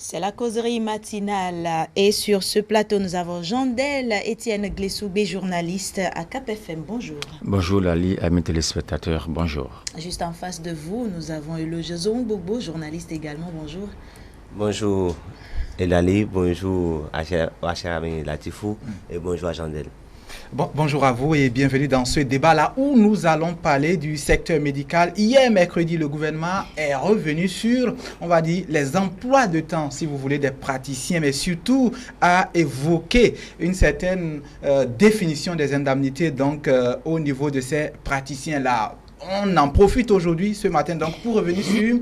C'est la causerie matinale et sur ce plateau nous avons Jandel Etienne Glessoubé, journaliste à Cap FM. Bonjour. Bonjour Lali, amis téléspectateurs, bonjour. Juste en face de vous, nous avons Eloge Zongbobo, journaliste également. Bonjour. Bonjour Elali, bonjour à cher ami Latifou et bonjour à Jandel. Bonjour à vous et bienvenue dans ce débat-là où nous allons parler du secteur médical. Hier, mercredi, le gouvernement est revenu sur, on va dire, les emplois de temps, si vous voulez, des praticiens, mais surtout a évoqué une certaine définition des indemnités donc au niveau de ces praticiens-là. On en profite aujourd'hui, ce matin, donc pour revenir sur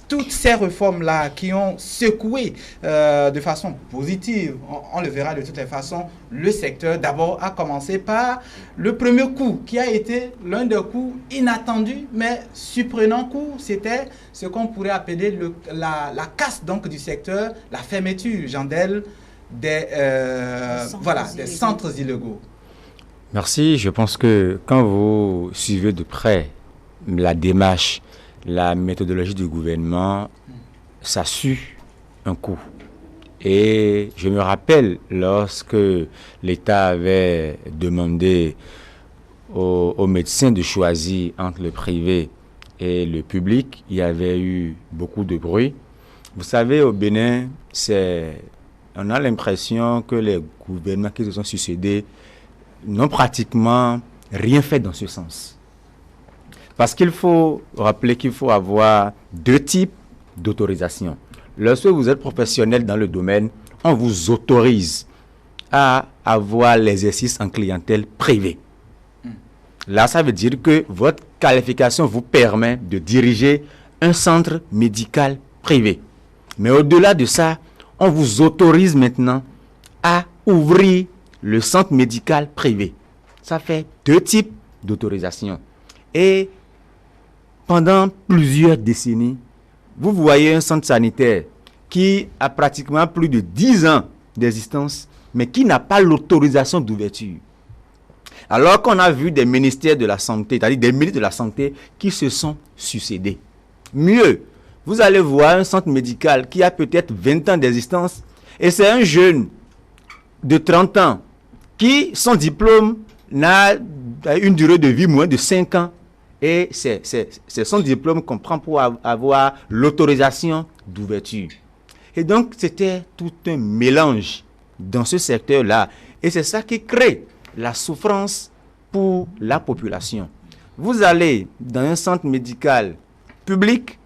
toutes ces réformes-là qui ont secoué de façon positive, on le verra de toutes les façons, le secteur, d'abord à commencer par le premier coup qui a été l'un des coups inattendus mais surprenant coup, c'était ce qu'on pourrait appeler la casse donc du secteur, la fermeture, Jandel, des centres illégaux. Merci, je pense que quand vous suivez de près la démarche, la méthodologie du gouvernement, ça sue un coup. Et je me rappelle lorsque l'État avait demandé aux médecins de choisir entre le privé et le public, il y avait eu beaucoup de bruit. Vous savez, au Bénin, on a l'impression que les gouvernements qui se sont succédés n'ont pratiquement rien fait dans ce sens. Parce qu'il faut rappeler qu'il faut avoir deux types d'autorisation. Lorsque vous êtes professionnel dans le domaine, on vous autorise à avoir l'exercice en clientèle privée. Là, ça veut dire que votre qualification vous permet de diriger un centre médical privé. Mais au-delà de ça, on vous autorise maintenant à ouvrir le centre médical privé. Ça fait deux types d'autorisation. Et pendant plusieurs décennies, vous voyez un centre sanitaire qui a pratiquement plus de 10 ans d'existence, mais qui n'a pas l'autorisation d'ouverture. Alors qu'on a vu des ministères de la santé, c'est-à-dire des ministres de la santé qui se sont succédés. Mieux, vous allez voir un centre médical qui a peut-être 20 ans d'existence, et c'est un jeune de 30 ans qui, son diplôme, n'a une durée de vie moins de 5 ans. Et c'est son diplôme qu'on prend pour avoir l'autorisation d'ouverture. Et donc, c'était tout un mélange dans ce secteur-là. Et c'est ça qui crée la souffrance pour la population. Vous allez dans un centre médical public,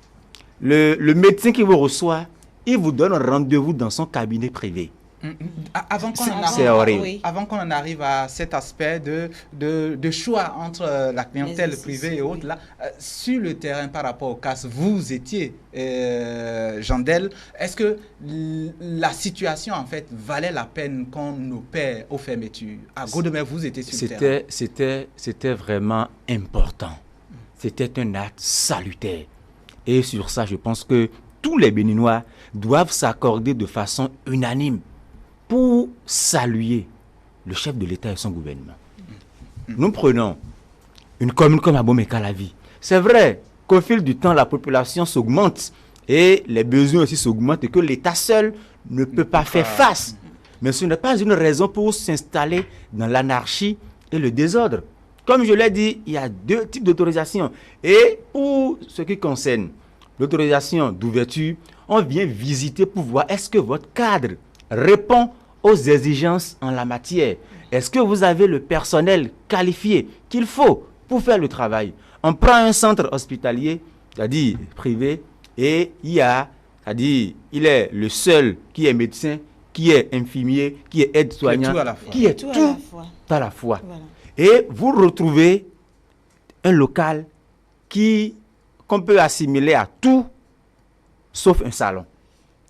le médecin qui vous reçoit, il vous donne un rendez-vous dans son cabinet privé. Avant qu'on en arrive à cet aspect de choix entre la clientèle privée et autres, là, sur le terrain par rapport au CAS, vous étiez, Jandel, est-ce que la situation en fait valait la peine qu'on opère aux fermetures? À Godemer, vous étiez sur le terrain. C'était vraiment important. C'était un acte salutaire. Et sur ça, je pense que tous les Béninois doivent s'accorder de façon unanime pour saluer le chef de l'État et son gouvernement. Nous prenons une commune comme Abomey-Calavi. C'est vrai qu'au fil du temps, la population s'augmente et les besoins aussi s'augmentent et que l'État seul ne peut pas faire face. Mais ce n'est pas une raison pour s'installer dans l'anarchie et le désordre. Comme je l'ai dit, il y a deux types d'autorisation. Et pour ce qui concerne l'autorisation d'ouverture, on vient visiter pour voir est-ce que votre cadre répond aux exigences en la matière. Est-ce que vous avez le personnel qualifié qu'il faut pour faire le travail? On prend un centre hospitalier, c'est-à-dire privé, et il est le seul qui est médecin, qui est infirmier, qui est aide-soignant, qui est tout à la fois. Voilà. Et vous retrouvez un local qu'on peut assimiler à tout, sauf un salon.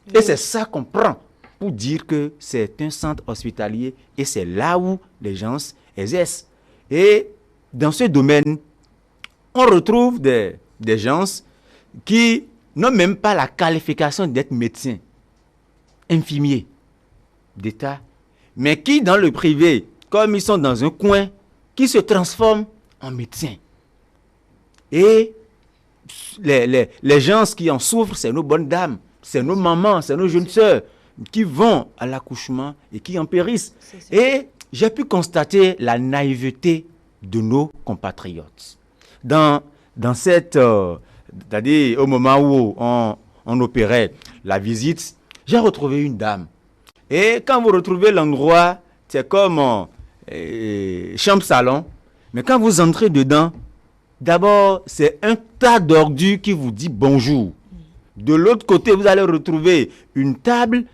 Oui. Et c'est ça qu'on prend pour dire que c'est un centre hospitalier et c'est là où les gens exercent. Et dans ce domaine, on retrouve des gens qui n'ont même pas la qualification d'être médecin, infirmier d'État, mais qui dans le privé, comme ils sont dans un coin, qui se transforment en médecins. Et les gens qui en souffrent, c'est nos bonnes dames. c'est nos mamans, c'est nos jeunes sœurs qui vont à l'accouchement et qui en périssent. Et j'ai pu constater la naïveté de nos compatriotes. Dans cette, c'est-à-dire au moment où on opérait la visite, j'ai retrouvé une dame. Et quand vous retrouvez l'endroit, c'est comme chambre-salon. Mais quand vous entrez dedans, d'abord, c'est un tas d'ordures qui vous dit bonjour. De l'autre côté, vous allez retrouver une table,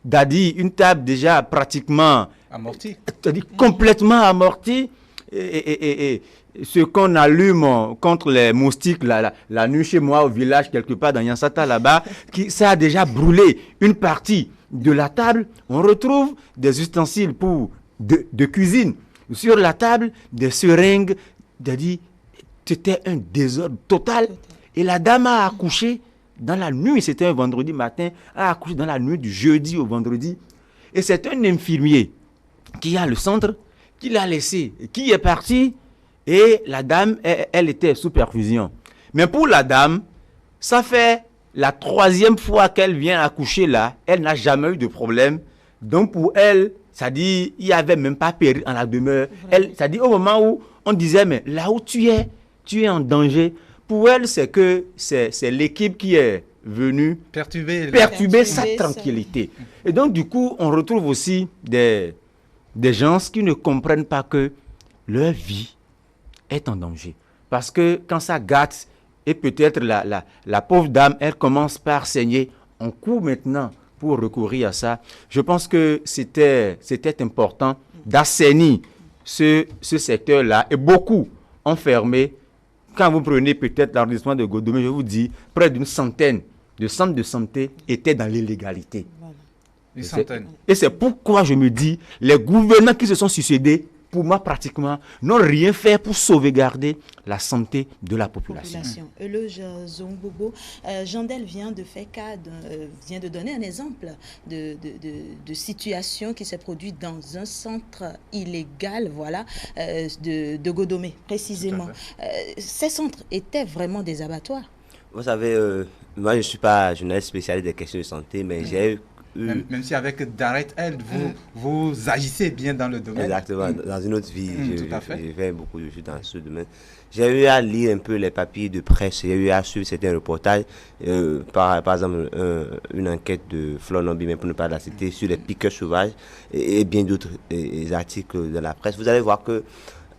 c'est-à-dire une table déjà pratiquement amortie, c'est-à-dire complètement amortie. Et ce qu'on allume contre les moustiques la nuit chez moi au village, quelque part dans Yansata là-bas, ça a déjà brûlé une partie de la table. On retrouve des ustensiles de cuisine. Sur la table, des seringues, c'est-à-dire c'était un désordre total. Et la dame a accouché dans la nuit, c'était un vendredi matin, a accouché dans la nuit du jeudi au vendredi. Et c'est un infirmier qui a le centre, qui l'a laissé, qui est parti. Et la dame, elle était sous perfusion. Mais pour la dame, ça fait la 3e fois qu'elle vient accoucher là. Elle n'a jamais eu de problème. Donc pour elle, ça dit, il n'y avait même pas péril en la demeure. Elle, ça dit, au moment où on disait, mais là où tu es en danger. Pour elle, c'est que c'est l'équipe qui est venue perturber sa tranquillité. Et donc, du coup, on retrouve aussi des gens qui ne comprennent pas que leur vie est en danger. Parce que quand ça gâte, et peut-être la pauvre dame, elle commence par saigner, on court maintenant pour recourir à ça. Je pense que c'était important d'assainir ce secteur-là. Et beaucoup ont fermé. Quand vous prenez peut-être l'arrondissement de Godomé, je vous dis, près d'une centaine de centres de santé étaient dans l'illégalité. Voilà. Une centaine. Et c'est pourquoi je me dis, les gouvernants qui se sont succédés, pour moi pratiquement, n'ont rien fait pour sauvegarder la santé de la population. Eloge Zongbobo, Jandel vient de donner un exemple de situation qui s'est produite dans un centre illégal, voilà, de Godomé, précisément. Ces centres étaient vraiment des abattoirs. Vous savez, moi je ne suis pas journaliste spécialiste des questions de santé, mais j'ai eu... Même si avec Direct Health, vous agissez bien dans le domaine. Exactement, dans une autre vie, j'ai fait beaucoup de choses dans ce domaine. J'ai eu à lire un peu les papiers de presse, j'ai eu à suivre certains reportages, par exemple une enquête de Florent Nombi, mais pour ne pas la citer, sur les piqueurs sauvages et bien d'autres articles de la presse. Vous allez voir que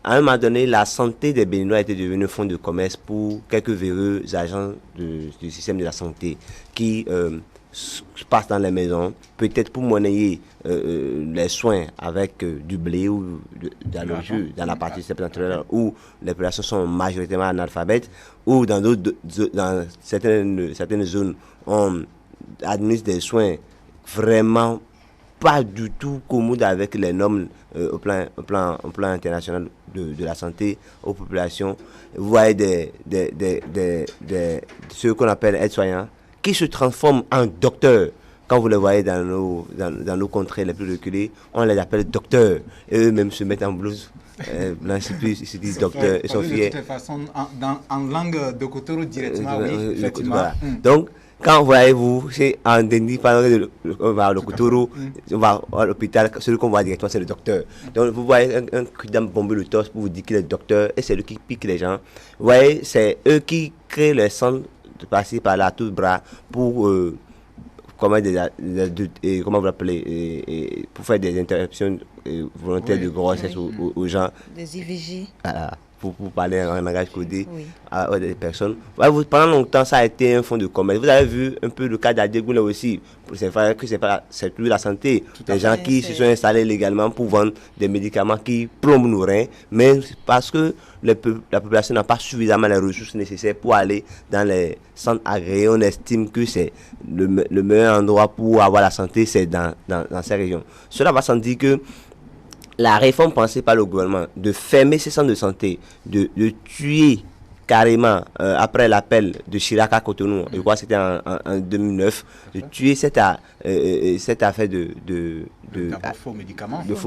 à un moment donné, la santé des Béninois était devenue un fonds de commerce pour quelques véreux agents du système de la santé qui passent dans les maisons, peut-être pour monnayer les soins avec du blé ou dans la partie septentrionale où les populations sont majoritairement analphabètes, ou dans certaines zones on administre des soins vraiment pas du tout commodes avec les normes au plan international de la santé aux populations. Vous voyez ceux qu'on appelle aides-soignants qui se transforment en docteurs. Quand vous les voyez dans nos contrées les plus reculées, on les appelle docteurs. Et eux-mêmes se mettent en blouse blanche, puis ils se disent docteurs. Ils sont fiers. De toute façon, en langue de Kotoro directement, oui, effectivement. Voilà. Donc, quand voyez-vous, c'est en déni, on va au Kotoro, on va à l'hôpital, celui qu'on voit directement, c'est le docteur. Donc, vous voyez un kudam bomber le torse pour vous dire qu'il est docteur, et c'est lui qui pique les gens. Vous voyez, c'est eux qui créent les centres de passer par là tout bras pour comment vous l'appelez, pour faire des interruptions volontaires de grossesse aux gens, des IVG, pour parler en langage codé à des personnes. Pendant longtemps, ça a été un fonds de commerce. Vous avez vu un peu le cas d'Adegou là aussi. C'est vrai que c'est plus la santé. Des gens qui se sont installés légalement pour vendre des médicaments qui plombent nos reins, mais parce que la population n'a pas suffisamment les ressources nécessaires pour aller dans les centres agréés. On estime que c'est le meilleur endroit pour avoir la santé, c'est dans ces régions. Cela va sans dire que la réforme pensée par le gouvernement de fermer ces centres de santé, de tuer carrément, après l'appel de Chirac à Cotonou, je crois que c'était en 2009, de tuer cette affaire de faux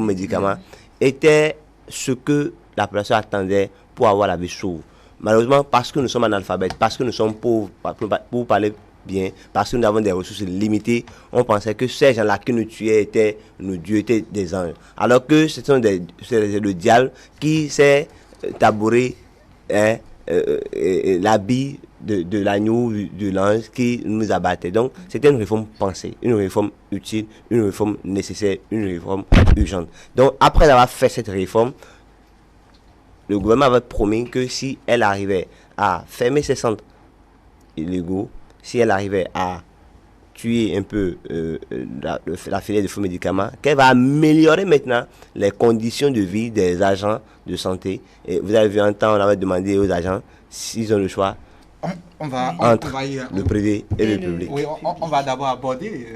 médicaments, était ce que la population attendait pour avoir la vie sauve. Malheureusement, parce que nous sommes analphabètes, parce que nous sommes pauvres, pour parler bien, parce que nous avons des ressources limitées, on pensait que ces gens-là qui nous tuaient étaient nos dieux, étaient des anges. Alors que c'est le diable qui s'est tabouré l'habit de l'agneau, de l'ange qui nous abattait. Donc, c'était une réforme pensée, une réforme utile, une réforme nécessaire, une réforme urgente. Donc, après avoir fait cette réforme, le gouvernement avait promis que si elle arrivait à fermer ces centres illégaux, si elle arrivait à tuer un peu la filière de faux médicaments, qu'elle va améliorer maintenant les conditions de vie des agents de santé. Et vous avez vu un temps, on avait demandé aux agents s'ils ont le choix entre le privé et le public. Oui, on va d'abord aborder,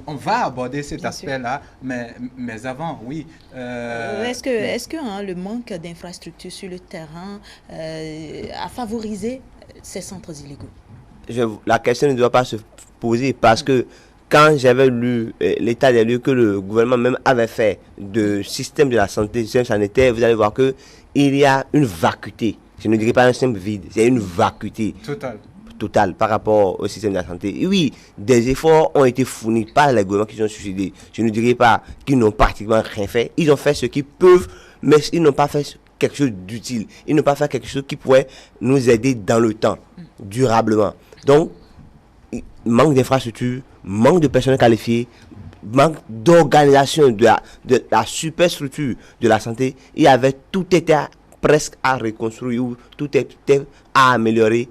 on va aborder cet aspect-là, mais avant, oui. Est-ce que le manque d'infrastructures sur le terrain a favorisé ces centres illégaux? La question ne doit pas se poser parce que quand j'avais lu l'état des lieux que le gouvernement même avait fait de système de la santé, du système sanitaire, vous allez voir que il y a une vacuité. Je ne dirais pas un simple vide, c'est une vacuité totale par rapport au système de la santé. Et oui, des efforts ont été fournis par les gouvernements qui ont suicidés. Je ne dirais pas qu'ils n'ont pratiquement rien fait. Ils ont fait ce qu'ils peuvent, mais ils n'ont pas fait quelque chose d'utile. Ils n'ont pas fait quelque chose qui pourrait nous aider dans le temps, durablement. Donc, manque d'infrastructures, manque de personnel qualifié, manque d'organisation de la superstructure de la santé. Tout était presque à reconstruire, ou tout était à améliorer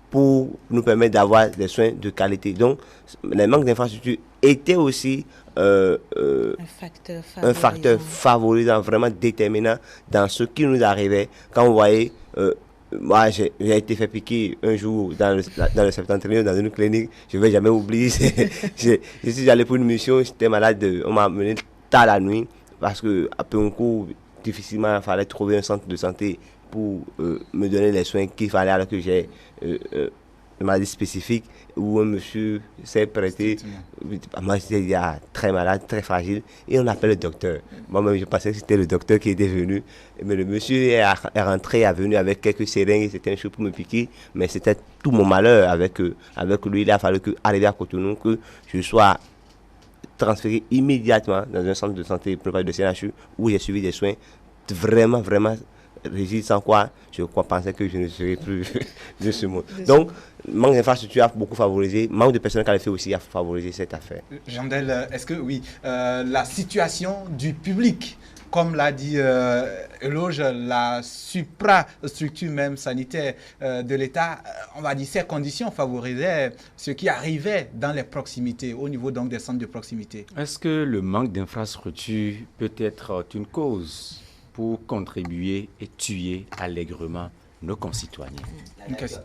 pour nous permettre d'avoir des soins de qualité. Donc, le manque d'infrastructures était aussi un facteur favorisant, vraiment déterminant dans ce qui nous arrivait quand on voyait. Moi, j'ai été fait piquer un jour dans le septentrion, dans une clinique. Je ne vais jamais oublier. Je suis allé pour une mission, j'étais malade. On m'a amené tard la nuit parce qu'après un coup, difficilement, il fallait trouver un centre de santé pour me donner les soins qu'il fallait alors que j'ai une maladie spécifique où un monsieur s'est prêté. Moi, j'étais très malade, très fragile, et on appelle le docteur. Moi-même, je pensais que c'était le docteur qui était venu, mais le monsieur est rentré, est venu avec quelques seringues, c'était un chose pour me piquer, mais c'était tout mon malheur avec lui. Il a fallu qu'arriver à Cotonou, que je sois transféré immédiatement dans un centre de santé de CNHU où j'ai suivi des soins vraiment rigides, sans quoi je pensais que je ne serais plus de ce monde. Donc, manque d'infrastructure a beaucoup favorisé, manque de personnel qualifié aussi a favorisé cette affaire. Jandel, est-ce que oui, la situation du public, comme l'a dit Eloge, la suprastructure même sanitaire de l'État, on va dire ces conditions favorisaient ce qui arrivait dans les proximités, au niveau donc des centres de proximité. Est-ce que le manque d'infrastructure peut être une cause pour contribuer et tuer allègrement nos concitoyens?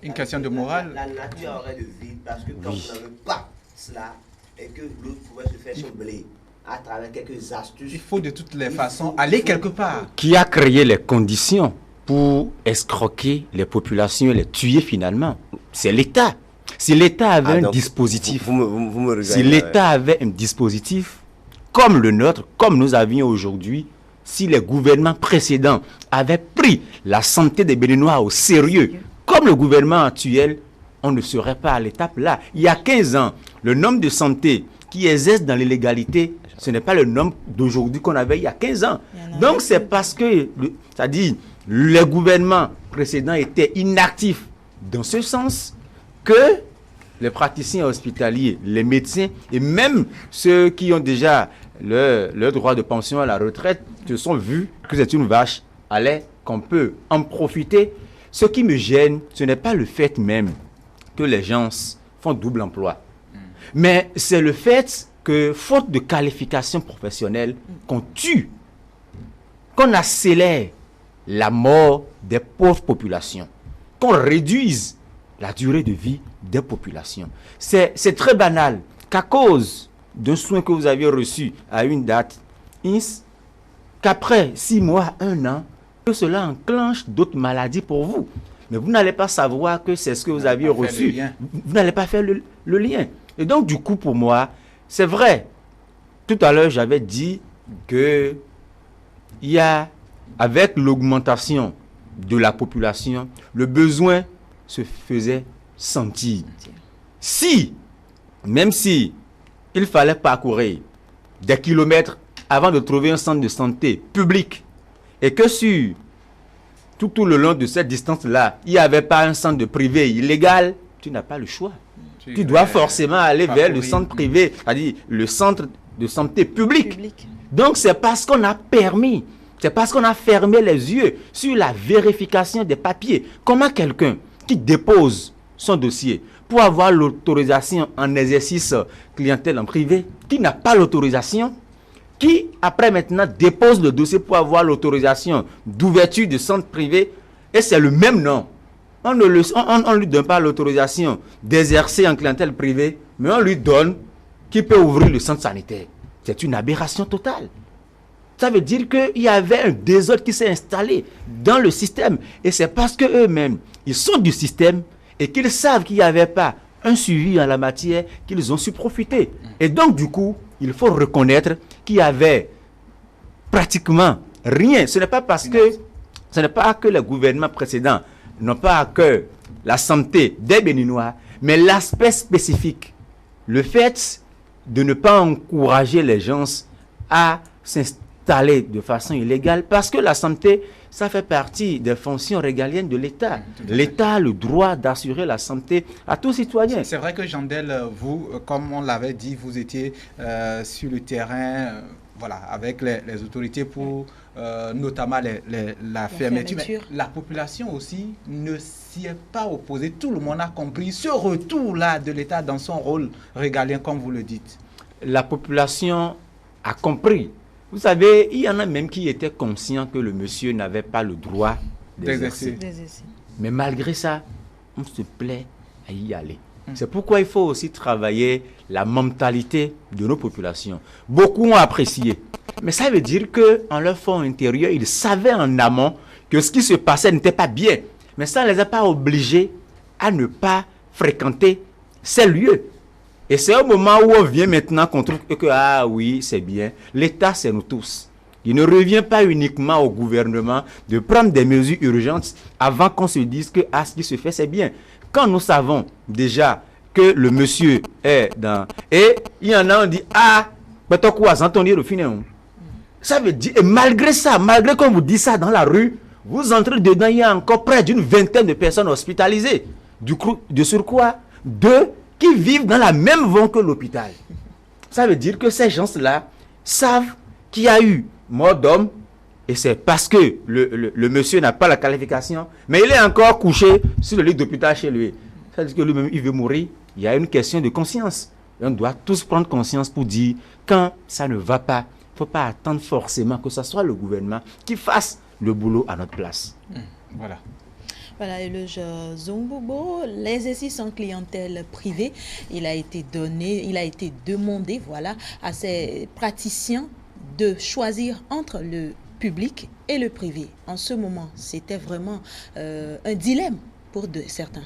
Une question de morale. La nature aurait de vide parce que quand on n'avait pas cela et que l'autre pouvait se faire son blé à travers quelques astuces. Il faut de toutes les façons aller quelque part. Qui a créé les conditions pour escroquer les populations et les tuer finalement? C'est l'État. Si l'État avait un dispositif, si l'État avait un dispositif comme le nôtre, comme nous avions aujourd'hui, si les gouvernements précédents avaient pris la santé des Béninois au sérieux, comme le gouvernement actuel, on ne serait pas à l'étape là. Il y a 15 ans, le nombre de santé qui exerce dans l'illégalité, ce n'est pas le nombre d'aujourd'hui qu'on avait il y a 15 ans. Donc c'est parce que, c'est-à-dire, les gouvernements précédents étaient inactifs dans ce sens que les praticiens hospitaliers, les médecins et même ceux qui ont déjà leur droit de pension à la retraite se sont vus que c'est une vache à lait, qu'on peut en profiter. Ce qui me gêne, ce n'est pas le fait même que les gens font double emploi, mais c'est le fait que, faute de qualification professionnelle, qu'on tue, qu'on accélère la mort des pauvres populations, qu'on réduise la durée de vie des populations. C'est très banal qu'à cause d'un soin que vous aviez reçu à une date, qu'après 6 mois, 1 an, que cela enclenche d'autres maladies pour vous. Mais vous n'allez pas savoir que c'est ce que vous aviez reçu. Vous n'allez pas faire le lien. Et donc, du coup, pour moi, c'est vrai. Tout à l'heure, j'avais dit que il y a, avec l'augmentation de la population, le besoin se faisait sentir. Même si il fallait parcourir des kilomètres avant de trouver un centre de santé public, et que sur tout le long de cette distance-là, il n'y avait pas un centre de privé illégal, tu n'as pas le choix. Tu dois forcément aller vers le centre privé, c'est-à-dire le centre de santé public. Donc c'est parce qu'on a permis, c'est parce qu'on a fermé les yeux sur la vérification des papiers. Comment quelqu'un qui dépose son dossier pour avoir l'autorisation en exercice clientèle en privé, qui n'a pas l'autorisation, qui après maintenant dépose le dossier pour avoir l'autorisation d'ouverture de centre privé, et c'est le même nom. On ne lui donne pas l'autorisation d'exercer en clientèle privée, mais on lui donne qu'il peut ouvrir le centre sanitaire. C'est une aberration totale. Ça veut dire qu'il y avait un désordre qui s'est installé dans le système. Et c'est parce qu'eux-mêmes, ils sont du système et qu'ils savent qu'il n'y avait pas un suivi en la matière qu'ils ont su profiter. Et donc, du coup, il faut reconnaître qu'il y avait pratiquement rien. Ce n'est pas que les gouvernements précédents n'ont pas à cœur la santé des Béninois, mais l'aspect spécifique, le fait de ne pas encourager les gens à s'installer de façon illégale, parce que la santé, ça fait partie des fonctions régaliennes de l'État. L'État a le droit d'assurer la santé à tous citoyens. C'est vrai que Jandel, vous, comme on l'avait dit, vous étiez sur le terrain, voilà, avec les autorités pour notamment la fermeture. Mais la population aussi ne s'y est pas opposée. Tout le monde a compris ce retour-là de l'État dans son rôle régalien, comme vous le dites. La population a compris. Vous savez, il y en a même qui étaient conscients que le monsieur n'avait pas le droit d'exercer. Mais malgré ça, on se plaît à y aller. C'est pourquoi il faut aussi travailler la mentalité de nos populations. Beaucoup ont apprécié. Mais ça veut dire qu'en leur fond intérieur, ils savaient en amont que ce qui se passait n'était pas bien. Mais ça ne les a pas obligés à ne pas fréquenter ces lieux. Et c'est au moment où on vient maintenant qu'on trouve que, ah oui, c'est bien. L'État, c'est nous tous. Il ne revient pas uniquement au gouvernement de prendre des mesures urgentes avant qu'on se dise que ah, ce qui se fait, c'est bien. Quand nous savons déjà que le monsieur est dans... Et il y en a, on dit, ah, ça veut dire, et malgré ça, malgré qu'on vous dit ça dans la rue, vous entrez dedans, il y a encore près d'une vingtaine de personnes hospitalisées. Du coup, de surcroît, deux qui vivent dans la même vent que l'hôpital. Ça veut dire que ces gens-là savent qu'il y a eu mort d'homme, et c'est parce que le monsieur n'a pas la qualification, mais il est encore couché sur le lit d'hôpital chez lui. Ça veut dire que lui-même, il veut mourir. Il y a une question de conscience. Et on doit tous prendre conscience pour dire, quand ça ne va pas, il ne faut pas attendre forcément que ce soit le gouvernement qui fasse le boulot à notre place. Voilà. Voilà, et le Zongbobo, l'exercice en clientèle privée, il a été demandé, voilà, à ces praticiens de choisir entre le public et le privé. En ce moment, c'était vraiment un dilemme pour certains.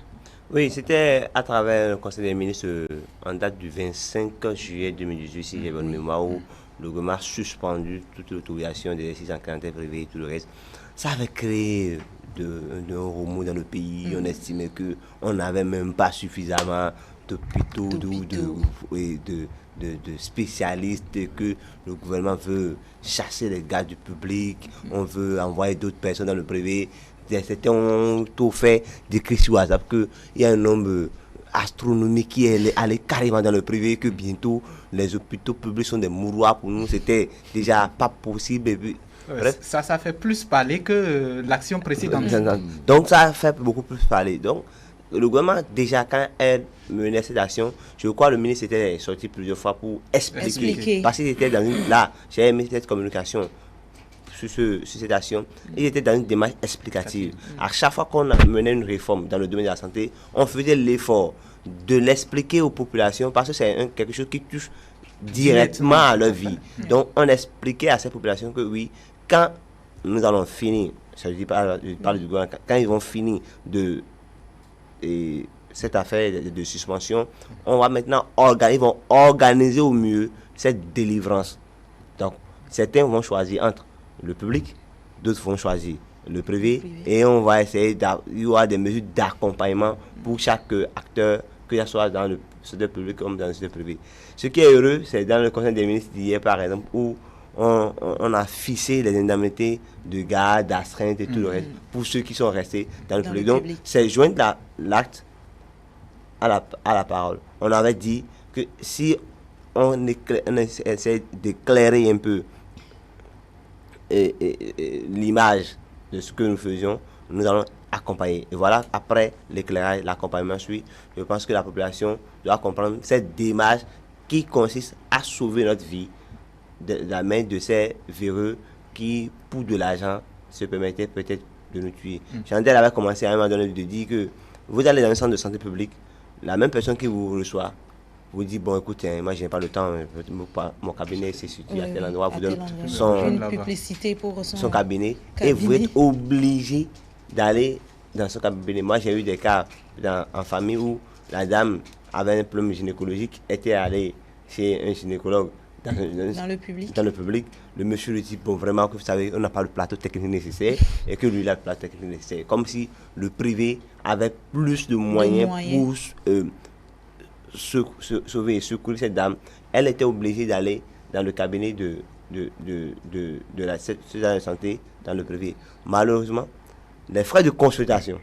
Oui, c'était à travers le Conseil des ministres en date du 25 juillet 2018, si j'ai bonne mémoire, où le gouvernement a suspendu toute l'autorisation d'exercice en clientèle privée et tout le reste. Ça avait créé un remous dans le pays. On estimait qu'on n'avait même pas suffisamment d'hôpitaux, de spécialistes, et que le gouvernement veut chasser les gars du public, on veut envoyer d'autres personnes dans le privé. C'était un taux fait d'écrit sur WhatsApp qu'il y a un nombre astronomique qui est allé carrément dans le privé, que bientôt les hôpitaux publics sont des mouroirs pour nous. C'était déjà pas possible. Et puis, bref. Ça fait plus parler que l'action précédente. Donc ça fait beaucoup plus parler. Donc le gouvernement, déjà quand elle menait cette action, je crois que le ministre était sorti plusieurs fois pour expliquer. Parce qu'il était dans une... Là, j'ai aimé cette communication sur cette action. Il était dans une démarche explicative. À chaque fois qu'on menait une réforme dans le domaine de la santé, on faisait l'effort de l'expliquer aux populations, parce que c'est quelque chose qui touche directement à leur vie. Donc on expliquait à ces populations que oui, quand nous allons finir, je parle du gouvernement, quand ils vont finir cette affaire de suspension, on va maintenant ils vont organiser au mieux cette délivrance. Donc certains vont choisir entre le public, d'autres vont choisir le privé, et on va essayer il y aura des mesures d'accompagnement pour chaque acteur, que ce soit dans le secteur public comme dans le secteur privé. Ce qui est heureux, c'est dans le Conseil des ministres d'hier, par exemple, où on a fixé les indemnités de garde, d'astreinte et tout le reste pour ceux qui sont restés dans le public. Donc, c'est joindre l'acte à la parole. On avait dit que si on essaie d'éclairer un peu l'image de ce que nous faisions, nous allons accompagner. Et voilà, après l'éclairage, l'accompagnement suit. Je pense que la population doit comprendre cette démarche qui consiste à sauver notre vie de la main de ces véreux qui, pour de l'argent, se permettaient peut-être de nous tuer. Chandel avait commencé à un moment donné de dire que vous allez dans un centre de santé publique, la même personne qui vous reçoit vous dit, bon écoutez, moi je n'ai pas le temps, mon cabinet c'est situé à tel endroit, vous donne son publicité pour son cabinet et vous êtes obligé d'aller dans son cabinet. Moi j'ai eu des cas en famille où la dame avait un problème gynécologique, était allée chez un gynécologue dans le public. Le monsieur lui dit, bon vraiment que vous savez, on n'a pas le plateau technique nécessaire et que lui il a le plateau technique nécessaire. Comme si le privé avait plus de moyens. Pour sauver et secourir cette dame. Elle était obligée d'aller dans le cabinet de la santé dans le privé. Malheureusement, les frais de consultation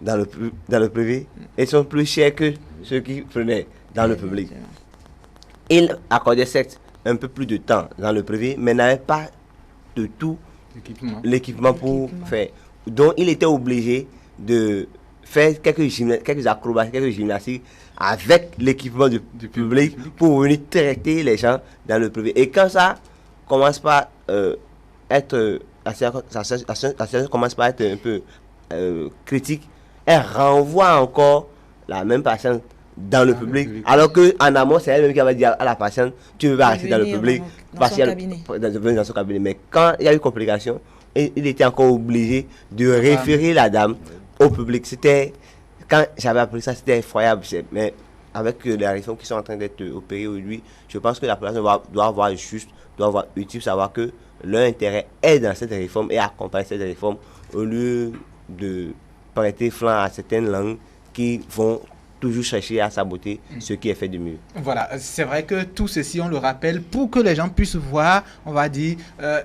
dans le privé, ils sont plus chers que ceux qui prenaient dans le public. Il accordait certes un peu plus de temps dans le privé, mais n'avait pas de tout l'équipement pour faire. Donc, il était obligé de faire quelques acrobaties, quelques gymnastiques avec l'équipement du public pour venir traiter les gens dans le privé. Et quand ça commence par être commence par être un peu critique, elle renvoie encore la même patiente dans le public, alors qu'en amont, c'est elle-même qui va dire à la patiente, tu ne veux pas rester dans le public, dans son cabinet. Mais quand il y a eu complication, il était encore obligé de référer la dame au public. Quand j'avais appris ça, c'était effroyable. Mais avec les réformes qui sont en train d'être opérées aujourd'hui, je pense que la population doit avoir utile, savoir que leur intérêt est dans cette réforme et accompagner cette réforme au lieu de prêter flanc à certaines langues qui vont toujours chercher à saboter ce qui est fait de mieux. Voilà, c'est vrai que tout ceci, on le rappelle pour que les gens puissent voir, on va dire,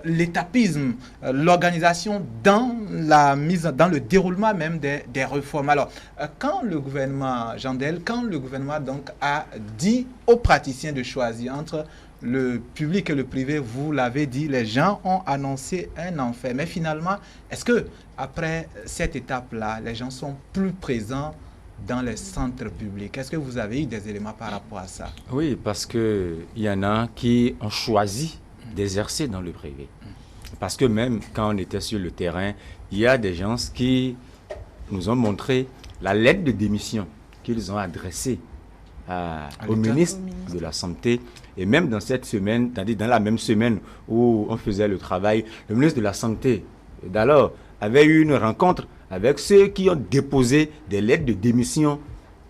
l'étapisme, l'organisation dans le déroulement même des réformes. Alors, quand le gouvernement, Jandel, donc a dit aux praticiens de choisir entre le public et le privé, vous l'avez dit, les gens ont annoncé un enfer. Mais finalement, est-ce que après cette étape-là, les gens sont plus présents dans les centres publics? Est-ce que vous avez eu des éléments par rapport à ça? Oui, parce qu'il y en a qui ont choisi d'exercer dans le privé. Parce que même quand on était sur le terrain, il y a des gens qui nous ont montré la lettre de démission qu'ils ont adressée au ministre de la Santé. Et même dans cette semaine, c'est-à-dire dans la même semaine où on faisait le travail, le ministre de la Santé d'alors avait eu une rencontre avec ceux qui ont déposé des lettres de démission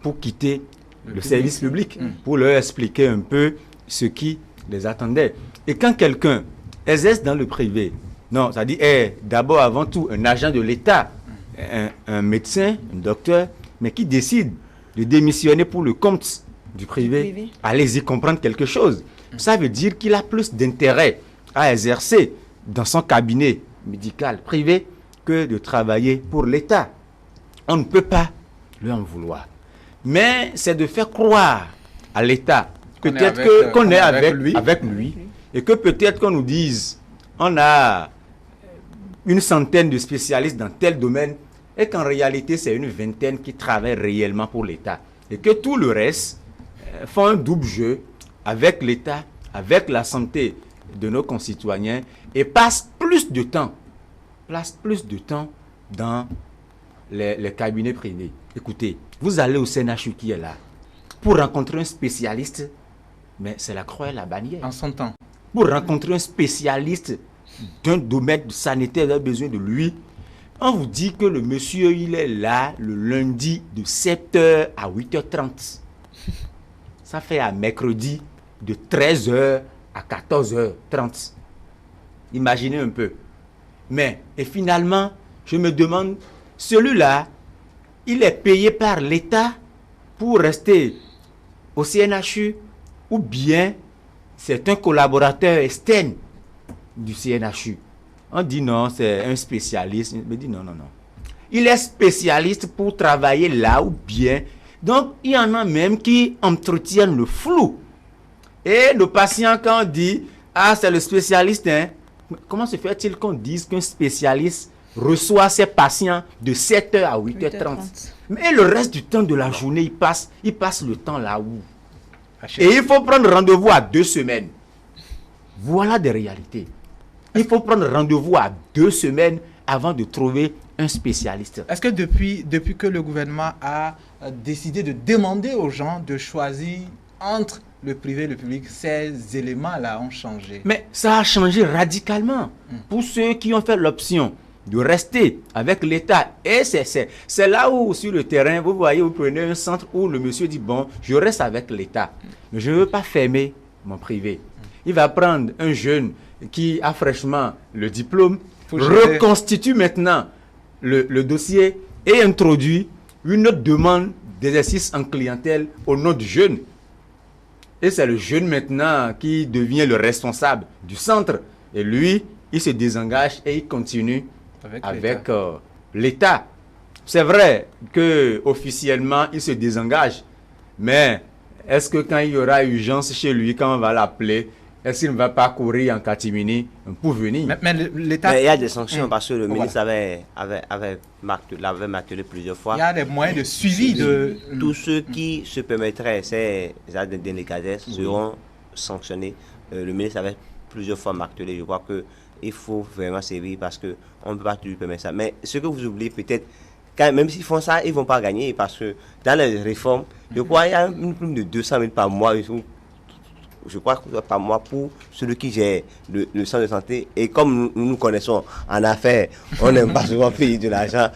pour quitter le service public, pour leur expliquer un peu ce qui les attendait. Et quand quelqu'un exerce dans le privé, non, c'est-à-dire est d'abord avant tout un agent de l'État, un médecin, un docteur, mais qui décide de démissionner pour le compte du privé, allez-y comprendre quelque chose. Ça veut dire qu'il a plus d'intérêt à exercer dans son cabinet médical privé que de travailler pour l'État. On ne peut pas lui en vouloir. Mais c'est de faire croire à l'État peut-être qu'on est avec lui et que peut-être qu'on nous dise on a une centaine de spécialistes dans tel domaine et qu'en réalité c'est une vingtaine qui travaillent réellement pour l'État et que tout le reste font un double jeu avec l'État, avec la santé de nos concitoyens et passent plus de temps dans les cabinets privés. Écoutez, vous allez au CNHU qui est là pour rencontrer un spécialiste, mais c'est la croix et la bannière. En son temps. Pour rencontrer un spécialiste d'un domaine sanitaire, vous avez besoin de lui. On vous dit que le monsieur, il est là le lundi de 7h à 8h30. Ça fait à mercredi de 13h à 14h30. Imaginez un peu. Mais, et finalement, je me demande, celui-là, il est payé par l'État pour rester au CNHU ou bien c'est un collaborateur externe du CNHU. On dit non, c'est un spécialiste. On dit non. Il est spécialiste pour travailler là ou bien. Donc, il y en a même qui entretiennent le flou. Et le patient, quand on dit, ah, c'est le spécialiste, hein, comment se fait-il qu'on dise qu'un spécialiste reçoit ses patients de 7h à 8h30? Mais le reste du temps de la journée, il passe le temps là où? Et il faut prendre rendez-vous à 2 semaines. Voilà des réalités. Il faut prendre rendez-vous à 2 semaines avant de trouver un spécialiste. Est-ce que depuis que le gouvernement a décidé de demander aux gens de choisir entre le privé et le public, ces éléments-là ont changé? Mais ça a changé radicalement. Pour ceux qui ont fait l'option de rester avec l'État. Et c'est là où, sur le terrain, vous voyez, vous prenez un centre où le monsieur dit, bon, je reste avec l'État, mais je ne veux pas fermer mon privé. Il va prendre un jeune qui a fraîchement le diplôme, reconstitue maintenant le dossier et introduit une autre demande d'exercice en clientèle au nom du jeune. Et c'est le jeune maintenant qui devient le responsable du centre. Et lui, il se désengage et il continue avec l'État. C'est vrai que officiellement il se désengage, mais est-ce que quand il y aura urgence chez lui, quand on va l'appeler, est-ce qu'il ne va pas courir en catimini pour venir? Mais l'État... il y a des sanctions parce que le ministre l'avait martelé plusieurs fois. Il y a des moyens de suivi de... Tous ceux qui se permettraient ces actes de délicatesse seront sanctionnés. Le ministre avait plusieurs fois martelé. Je crois qu'il faut vraiment sévir parce qu'on ne peut pas toujours permettre ça. Mais ce que vous oubliez peut-être, même s'ils font ça, ils ne vont pas gagner parce que dans les réformes, je crois qu'il y a une prime de 200 000 par mois. Je crois que par mois pour celui qui gère le centre de santé. Et comme nous connaissons en affaires, on n'aime pas souvent payer de l'argent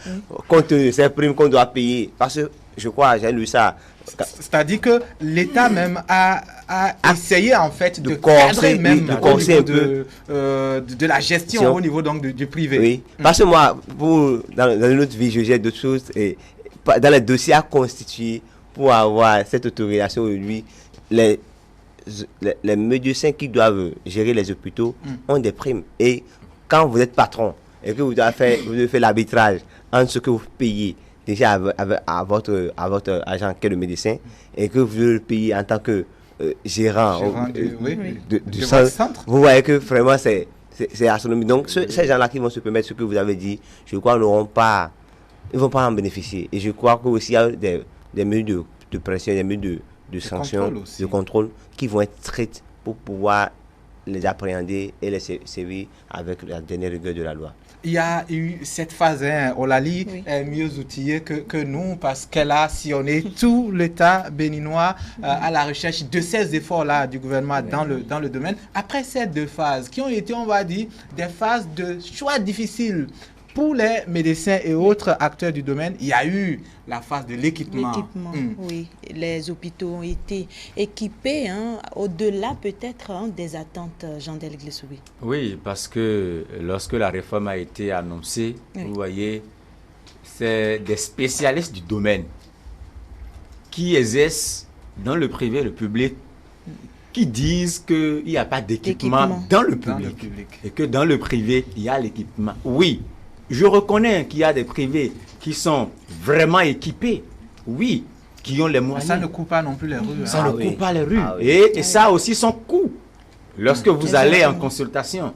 compte de ces primes qu'on doit payer. Parce que je crois, j'ai lu ça. C'est-à-dire que l'État même a essayé en fait de corser même de la gestion au niveau donc du privé. Oui, parce que moi, dans une autre vie, je gère d'autres choses. Et dans les dossiers à constituer pour avoir cette autorisation de lui, les médecins qui doivent gérer les hôpitaux ont des primes. Et quand vous êtes patron et que vous devez faire l'arbitrage entre ce que vous payez déjà à votre agent qui est le médecin et que vous devez le payer en tant que gérant du centre, vous voyez que vraiment c'est astronomique. Donc ces gens-là qui vont se permettre ce que vous avez dit, je crois qu'ils ne vont pas en bénéficier. Et je crois qu'il y a des mesures de pression, des mesures de sanctions, de contrôle qui vont être strictes pour pouvoir les appréhender et les servir avec la dernière rigueur de la loi. Il y a eu cette phase, Olali est mieux outillée que nous parce qu'elle a sillonné tout l'État béninois à la recherche de ces efforts-là du gouvernement dans le domaine. Après ces 2 phases qui ont été, on va dire, des phases de choix difficiles pour les médecins et autres acteurs du domaine, il y a eu la phase de l'équipement. Oui. Les hôpitaux ont été équipés, au-delà peut-être des attentes, Jean-Del Glessoubi. Oui, parce que lorsque la réforme a été annoncée, vous voyez, c'est des spécialistes du domaine qui exercent dans le privé et le public qui disent qu'il n'y a pas d'équipement dans le public et que dans le privé, il y a l'équipement. Oui. Je reconnais qu'il y a des privés qui sont vraiment équipés, oui, qui ont les moyens. Ça ne coupe pas non plus les rues. Ça ne coupe pas les rues. Et ça a aussi son coût. Lorsque vous allez en consultation,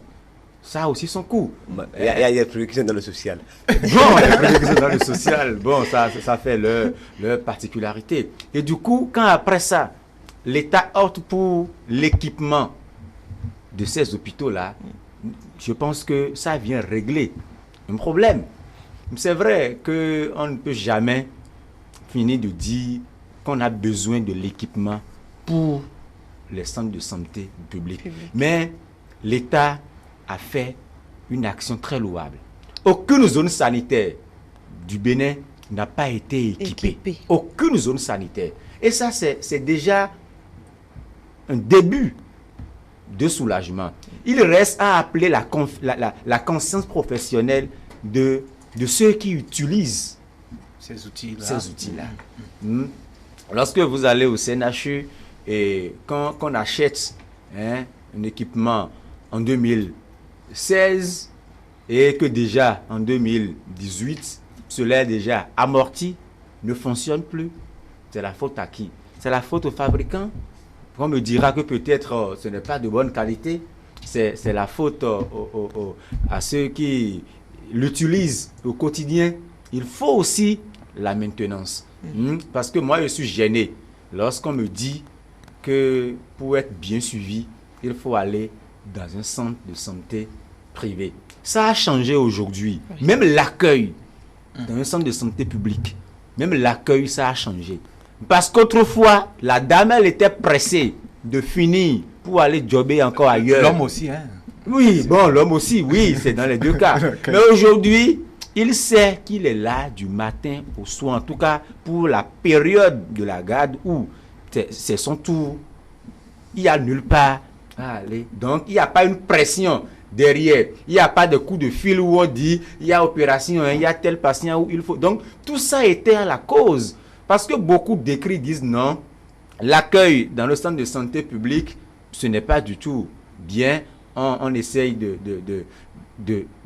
ça a aussi son coût. Il y a des privés qui sont dans le social. Bon, les privés qui sont dans le social, bon, ça fait leur particularité. Et du coup, quand après ça, l'État opte pour l'équipement de ces hôpitaux-là, je pense que ça vient régler un problème. C'est vrai qu'on ne peut jamais finir de dire qu'on a besoin de l'équipement pour les centres de santé publics. Mais l'État a fait une action très louable. Aucune zone sanitaire du Bénin n'a pas été équipée. Aucune zone sanitaire. Et ça, c'est déjà un début de soulagement. Il reste à appeler la conscience professionnelle de ceux qui utilisent ces outils-là. lorsque vous allez au CNHU et quand on achète un équipement en 2016 et que déjà en 2018, cela est déjà amorti, ne fonctionne plus, c'est la faute à qui? C'est la faute au fabricant. On me dira que peut-être ce n'est pas de bonne qualité. C'est la faute à ceux qui l'utilisent au quotidien. Il faut aussi la maintenance. Parce que moi, je suis gêné lorsqu'on me dit que pour être bien suivi, il faut aller dans un centre de santé privé. Ça a changé aujourd'hui. Oui. Même l'accueil dans un centre de santé public, même l'accueil, ça a changé. Parce qu'autrefois, la dame, elle était pressée de finir pour aller jobber encore ailleurs. L'homme aussi, hein? Oui, bon, l'homme aussi, oui, c'est dans les deux cas. Okay. Mais aujourd'hui, il sait qu'il est là du matin au soir, en tout cas pour la période de la garde où c'est son tour. Il n'y a nulle part à aller. Donc, il n'y a pas une pression derrière. Il n'y a pas de coup de fil où on dit, il y a opération, hein, il y a tel patient où il faut. Donc, tout ça était à la cause. Parce que beaucoup d'écrits disent non, l'accueil dans le centre de santé publique, ce n'est pas du tout bien. On essaye de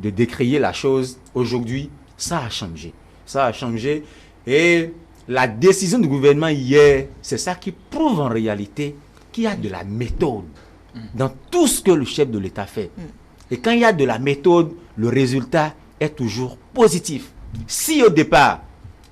décrier la chose. Aujourd'hui, ça a changé. Ça a changé. Et la décision du gouvernement hier, c'est ça qui prouve en réalité qu'il y a de la méthode dans tout ce que le chef de l'État fait. Et quand il y a de la méthode, le résultat est toujours positif. Si au départ,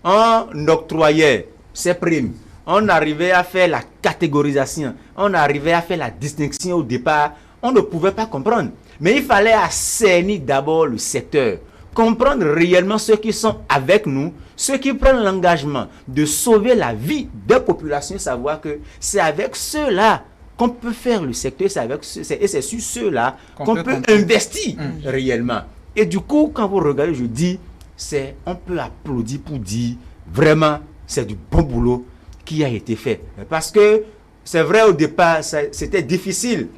on octroyait ces primes, on arrivait à faire la catégorisation, on arrivait à faire la distinction au départ, on ne pouvait pas comprendre. Mais il fallait assainir d'abord le secteur, comprendre réellement ceux qui sont avec nous, ceux qui prennent l'engagement de sauver la vie des populations, savoir que c'est avec ceux-là qu'on peut faire le secteur, et c'est sur ceux-là qu'on peut investir réellement. Et du coup, quand vous regardez, je dis, on peut applaudir pour dire, vraiment, c'est du bon boulot qui a été fait. Parce que, c'est vrai, au départ, c'était difficile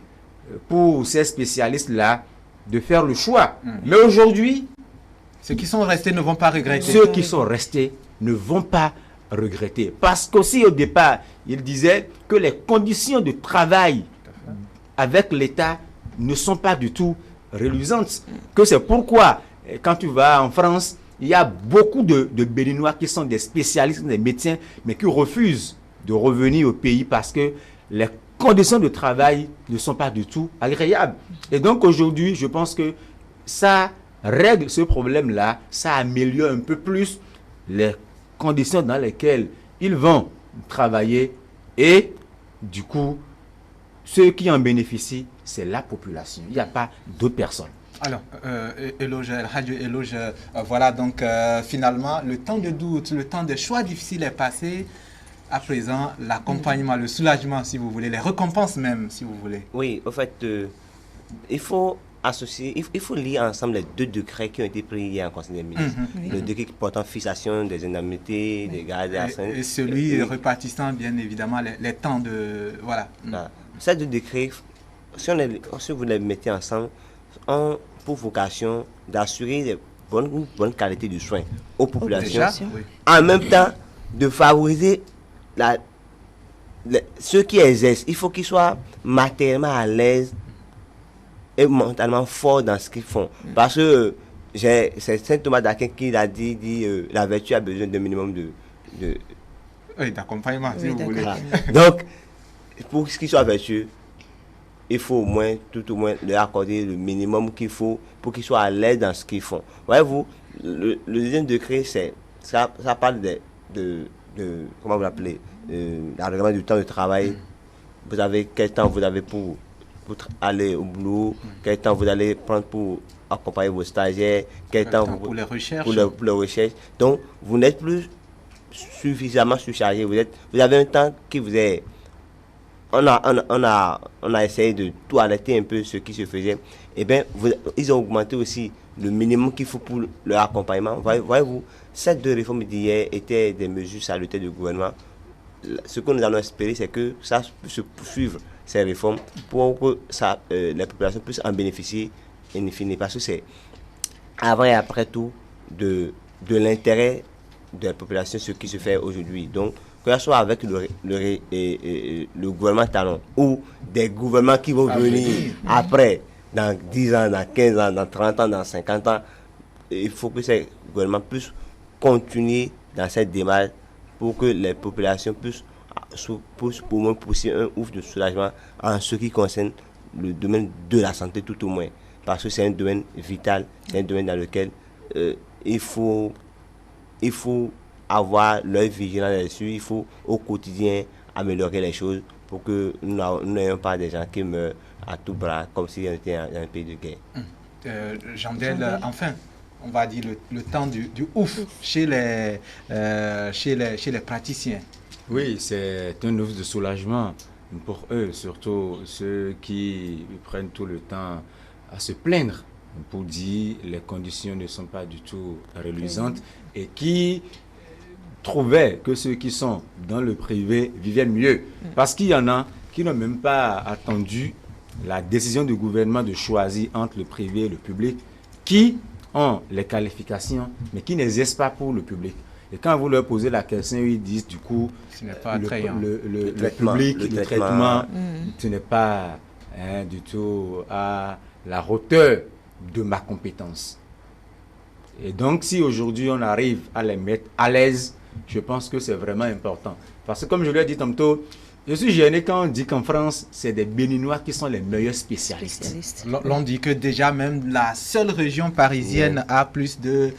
pour ces spécialistes-là de faire le choix. Mais aujourd'hui, ceux qui sont restés ne vont pas regretter. Ceux qui sont restés ne vont pas regretter. Parce qu'aussi au départ, il disait que les conditions de travail avec l'État ne sont pas du tout reluisantes. Que c'est pourquoi, quand tu vas en France, il y a beaucoup de Béninois qui sont des spécialistes, des médecins, mais qui refusent de revenir au pays parce que les conditions de travail ne sont pas du tout agréables. Et donc aujourd'hui, je pense que ça règle ce problème-là, ça améliore un peu plus les conditions dans lesquelles ils vont travailler et du coup, ceux qui en bénéficient, c'est la population. Il n'y a pas d'autres personnes. Alors, Radio Éloge, voilà donc finalement, le temps de doute, le temps des choix difficiles est passé. À présent, l'accompagnement, le soulagement, si vous voulez, les récompenses même, si vous voulez. Oui, en fait, il faut associer, il faut lire ensemble les deux décrets qui ont été pris hier en Conseil des ministres. Le décret portant fixation des indemnités, des gardes et celui répartissant bien évidemment les temps de... Voilà. Ces deux décrets, si vous les mettez ensemble, ont pour vocation d'assurer une bonne qualité de soins aux populations. En même temps, de favoriser ceux qui exercent. Il faut qu'ils soient matériellement à l'aise et mentalement forts dans ce qu'ils font. Parce que c'est Saint Thomas d'Aquin qui l'a dit la vertu a besoin d'un minimum d'accompagnement, si vous voulez. Donc, pour qu'ils soient vertueux, il faut tout au moins leur accorder le minimum qu'il faut pour qu'ils soient à l'aise dans ce qu'ils font. Voyez-vous, le deuxième décret, ça parle de comment vous l'appelez, l'encadrement du temps de travail. Vous avez quel temps vous avez pour aller au boulot, quel temps vous allez prendre pour accompagner vos stagiaires, quel temps pour les recherches. Pour les recherches. Donc, vous n'êtes plus suffisamment surchargé. Vous avez un temps qui vous est... On a essayé de tout arrêter un peu ce qui se faisait. Eh bien, ils ont augmenté aussi le minimum qu'il faut pour leur accompagnement. Voyez-vous, ces deux réformes d'hier étaient des mesures salutaires du gouvernement. Ce que nous allons espérer, c'est que ça puisse se poursuivre, ces réformes, pour que les populations puissent en bénéficier in fine. Parce que c'est avant et après tout de l'intérêt de la population ce qui se fait aujourd'hui. Donc, que ce soit avec le gouvernement talon ou des gouvernements qui vont venir après, dans 10 ans, dans 15 ans, dans 30 ans, dans 50 ans, il faut que ces gouvernements puissent continuer dans cette démarche pour que les populations puissent au moins pousser un ouf de soulagement en ce qui concerne le domaine de la santé tout au moins. Parce que c'est un domaine vital, c'est un domaine dans lequel il faut avoir l'œil vigilant là-dessus, il faut au quotidien améliorer les choses pour que nous n'ayons pas des gens qui meurent à tout bras comme si on était dans un pays de guerre. Jandel, enfin, on va dire le temps du ouf chez les praticiens. Oui, c'est un ouf de soulagement pour eux, surtout ceux qui prennent tout le temps à se plaindre pour dire les conditions ne sont pas du tout reluisantes et qui trouvaient que ceux qui sont dans le privé vivaient mieux. Parce qu'il y en a qui n'ont même pas attendu la décision du gouvernement de choisir entre le privé et le public, qui ont les qualifications, mais qui n'exercent pas pour le public. Et quand vous leur posez la question, ils disent du coup, le public, le traitement, ce n'est pas du tout à la hauteur de ma compétence. Et donc, si aujourd'hui on arrive à les mettre à l'aise, je pense que c'est vraiment important. Parce que comme je l'ai dit tantôt, je suis gêné quand on dit qu'en France, c'est des Béninois qui sont les meilleurs spécialistes. L'on dit que déjà même la seule région parisienne a plus de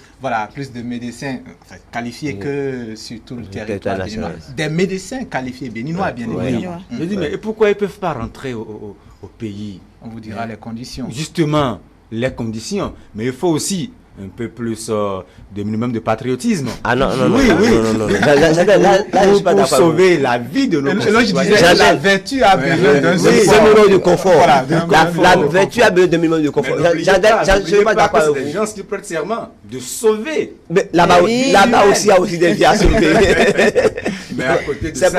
médecins qualifiés que sur tout le territoire béninois. Des médecins qualifiés béninois, bien évidemment. Je dis, mais pourquoi ils ne peuvent pas rentrer au pays? On vous dira les conditions. Justement, les conditions. Mais il faut aussi un peu plus de minimum de patriotisme. Ah non. Pour sauver la vie de nos concitoyens. La vertu a besoin d'un minimum de confort. La vertu a besoin d'un minimum de confort. Je ne suis pas d'accord avec des gens qui prêtent serment de sauver. Mais là-bas aussi, il y a aussi des vies à sauver. Mais à côté de ça,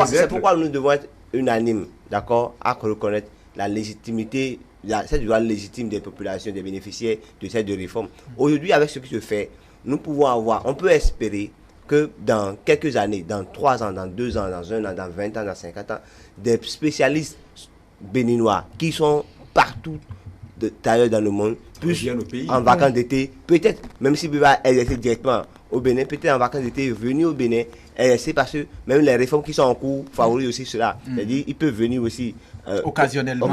c'est pourquoi nous devons être unanimes, d'accord, à reconnaître la légitimité, cette droit légitime des populations, des bénéficiaires de cette réforme. Aujourd'hui, avec ce qui se fait, on peut espérer que dans quelques années, dans 3 ans, dans 2 ans, dans 1 an, dans 20 ans, dans 50 ans, des spécialistes béninois qui sont partout d'ailleurs dans le monde, plus en vacances d'été, peut-être, même s'ils peuvent exercer directement au Bénin, peut-être en vacances d'été, venir au Bénin, exercer parce que même les réformes qui sont en cours favorisent aussi cela. C'est-à-dire ils peuvent venir aussi occasionnellement.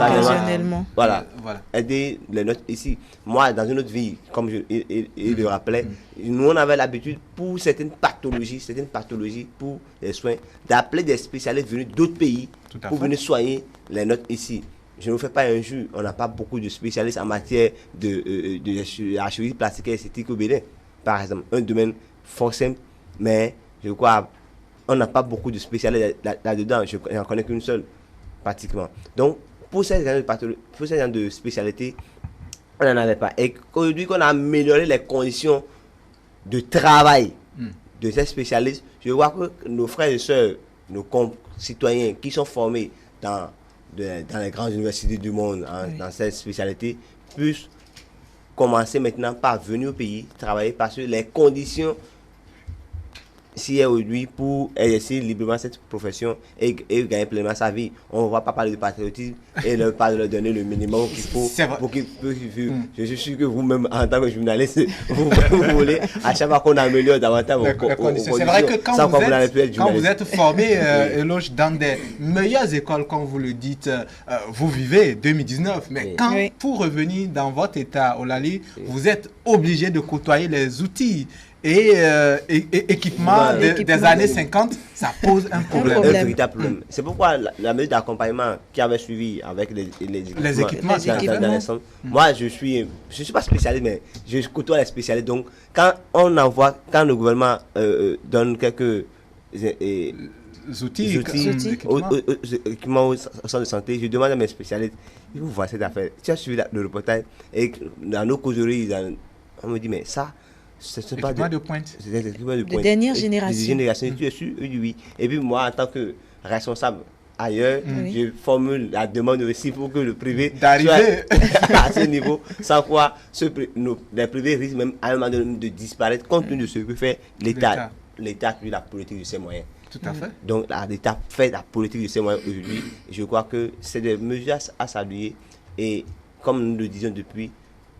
Voilà. Aider les nôtres ici. Moi, dans une autre vie, comme il le rappelait, nous on avait l'habitude pour certaines pathologies, pour les soins, d'appeler des spécialistes venus d'autres pays pour venir soigner les nôtres ici. Je ne vous fais pas un jus, on n'a pas beaucoup de spécialistes en matière de chirurgie plastique et esthétique au Bénin, par exemple. Un domaine fort simple, mais je crois on n'a pas beaucoup de spécialistes là-dedans. Je n'en connais qu'une seule, pratiquement. Donc, pour ces gens de spécialité, on n'en avait pas. Et aujourd'hui qu'on a amélioré les conditions de travail de ces spécialistes, je vois que nos frères et sœurs, nos concitoyens qui sont formés dans les grandes universités du monde, dans cette spécialité, puissent commencer maintenant par venir au pays travailler parce que les conditions s'y est aujourd'hui pour exercer librement cette profession et gagner pleinement sa vie. On ne va pas parler de patriotisme et ne pas leur donner le minimum qu'il faut pour qu'ils puissent vivre. Je suis sûr que vous-même, en tant que journaliste, vous voulez à chaque fois qu'on améliore davantage vos conditions. C'est vrai que quand vous êtes formé dans des meilleures écoles, comme vous le dites, vous vivez 2019, mais quand pour revenir dans votre état, Olali, vous êtes obligé de côtoyer les outils et équipement des années 50, ça pose un problème. Un véritable problème. C'est pourquoi la mesure d'accompagnement qui avait suivi avec les équipements dans les centres, moi je suis pas spécialiste, mais je côtoie les spécialistes. Donc quand le gouvernement donne quelques outils équipements au centre de santé, je demande à mes spécialistes, ils vous voient cette affaire. Tu as suivi le reportage et dans nos causeries, on me dit mais ça, c'est pas de pointe. De dernière génération. Tu es sûr? Oui. Et puis moi, en tant que responsable ailleurs, je formule la demande aussi pour que le privé d'arriver à ce niveau, sans quoi les privés risquent même à un moment donné de disparaître compte tenu de ce que fait l'État. L'État puis la politique de ses moyens. Tout à fait. Donc l'État fait la politique de ces moyens aujourd'hui. Je crois que c'est des mesures à saluer. Et comme nous le disions depuis,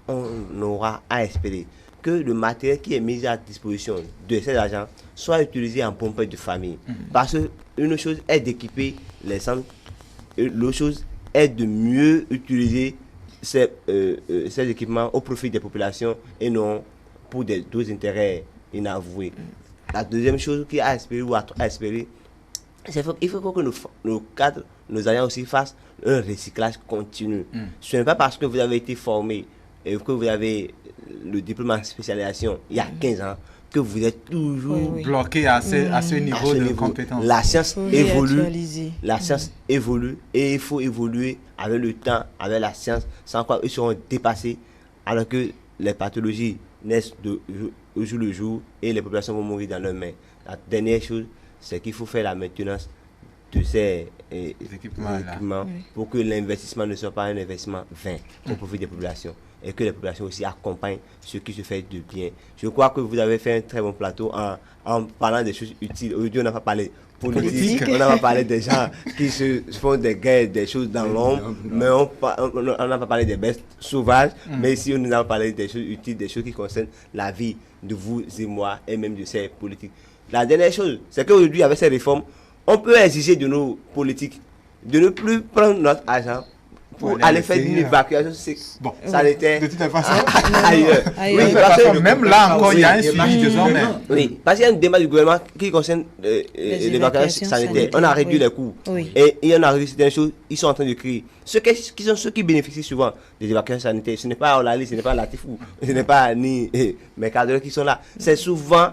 on aura à espérer que le matériel qui est mis à disposition de ces agents soit utilisé en pompe de famille. Parce qu'une chose est d'équiper les centres, l'autre chose est de mieux utiliser ces équipements au profit des populations et non pour d'autres intérêts inavoués. La deuxième chose qu'il y a à espérer ou à espérer, c'est qu'il faut que nos cadres, nos agents aussi fassent un recyclage continu. Ce n'est pas parce que vous avez été formé et que vous avez le diplôme en spécialisation il y a 15 ans que vous êtes toujours bloqué à ce niveau de compétence. La science évolue, et il faut évoluer avec le temps, avec la science, sans quoi ils seront dépassés alors que les pathologies naissent au jour le jour et les populations vont mourir dans leurs mains. La dernière chose, c'est qu'il faut faire la maintenance de ces équipements pour que l'investissement ne soit pas un investissement vain au profit des populations et que les populations aussi accompagnent ce qui se fait de bien. Je crois que vous avez fait un très bon plateau en parlant des choses utiles. Aujourd'hui, on n'a pas parlé politique, on n'a pas parlé des gens qui se font des guerres, des choses dans l'ombre, mais on n'a pas parlé des bestes sauvages, mais ici, on nous a parlé des choses utiles, des choses qui concernent la vie de vous et moi et même de ces politiques. La dernière chose, c'est qu'aujourd'hui, avec ces réformes, on peut exiger de nos politiques de ne plus prendre notre argent pour aller faire une évacuation sanitaire de toute façon, ailleurs. Oui, parce que même là encore, il y a un suivi désormais. Oui, parce qu'il y a une démarche du gouvernement qui concerne l'évacuation sanitaire. On a réduit les coûts. Et on a réduit certaines choses, ils sont en train de crier. Ceux qui bénéficient souvent des évacuations sanitaires, ce n'est pas Olali, ce n'est pas Latifou, ce n'est pas ni mes cadres qui sont là. C'est souvent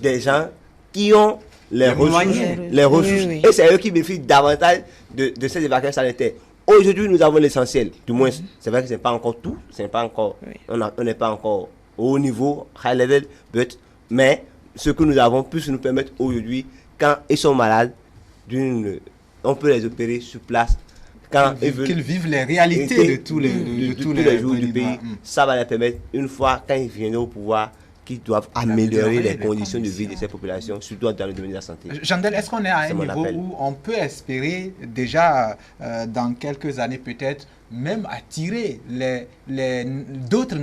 des gens qui ont les ressources. Et c'est eux qui bénéficient davantage de ces évacuations sanitaires. Aujourd'hui, nous avons l'essentiel. Du moins, c'est vrai que ce n'est pas encore tout. On n'est pas encore au niveau high level, mais ce que nous avons pu nous permettre aujourd'hui, quand ils sont malades, on peut les opérer sur place. Qu'ils vivent les réalités de tous les jours du pays. Ça va les permettre, une fois, quand ils viendront au pouvoir, qui doivent améliorer les conditions de vie de ces populations, surtout dans le domaine de la santé. Jandel, est-ce qu'on est à un niveau où on peut espérer déjà dans quelques années peut-être même attirer d'autres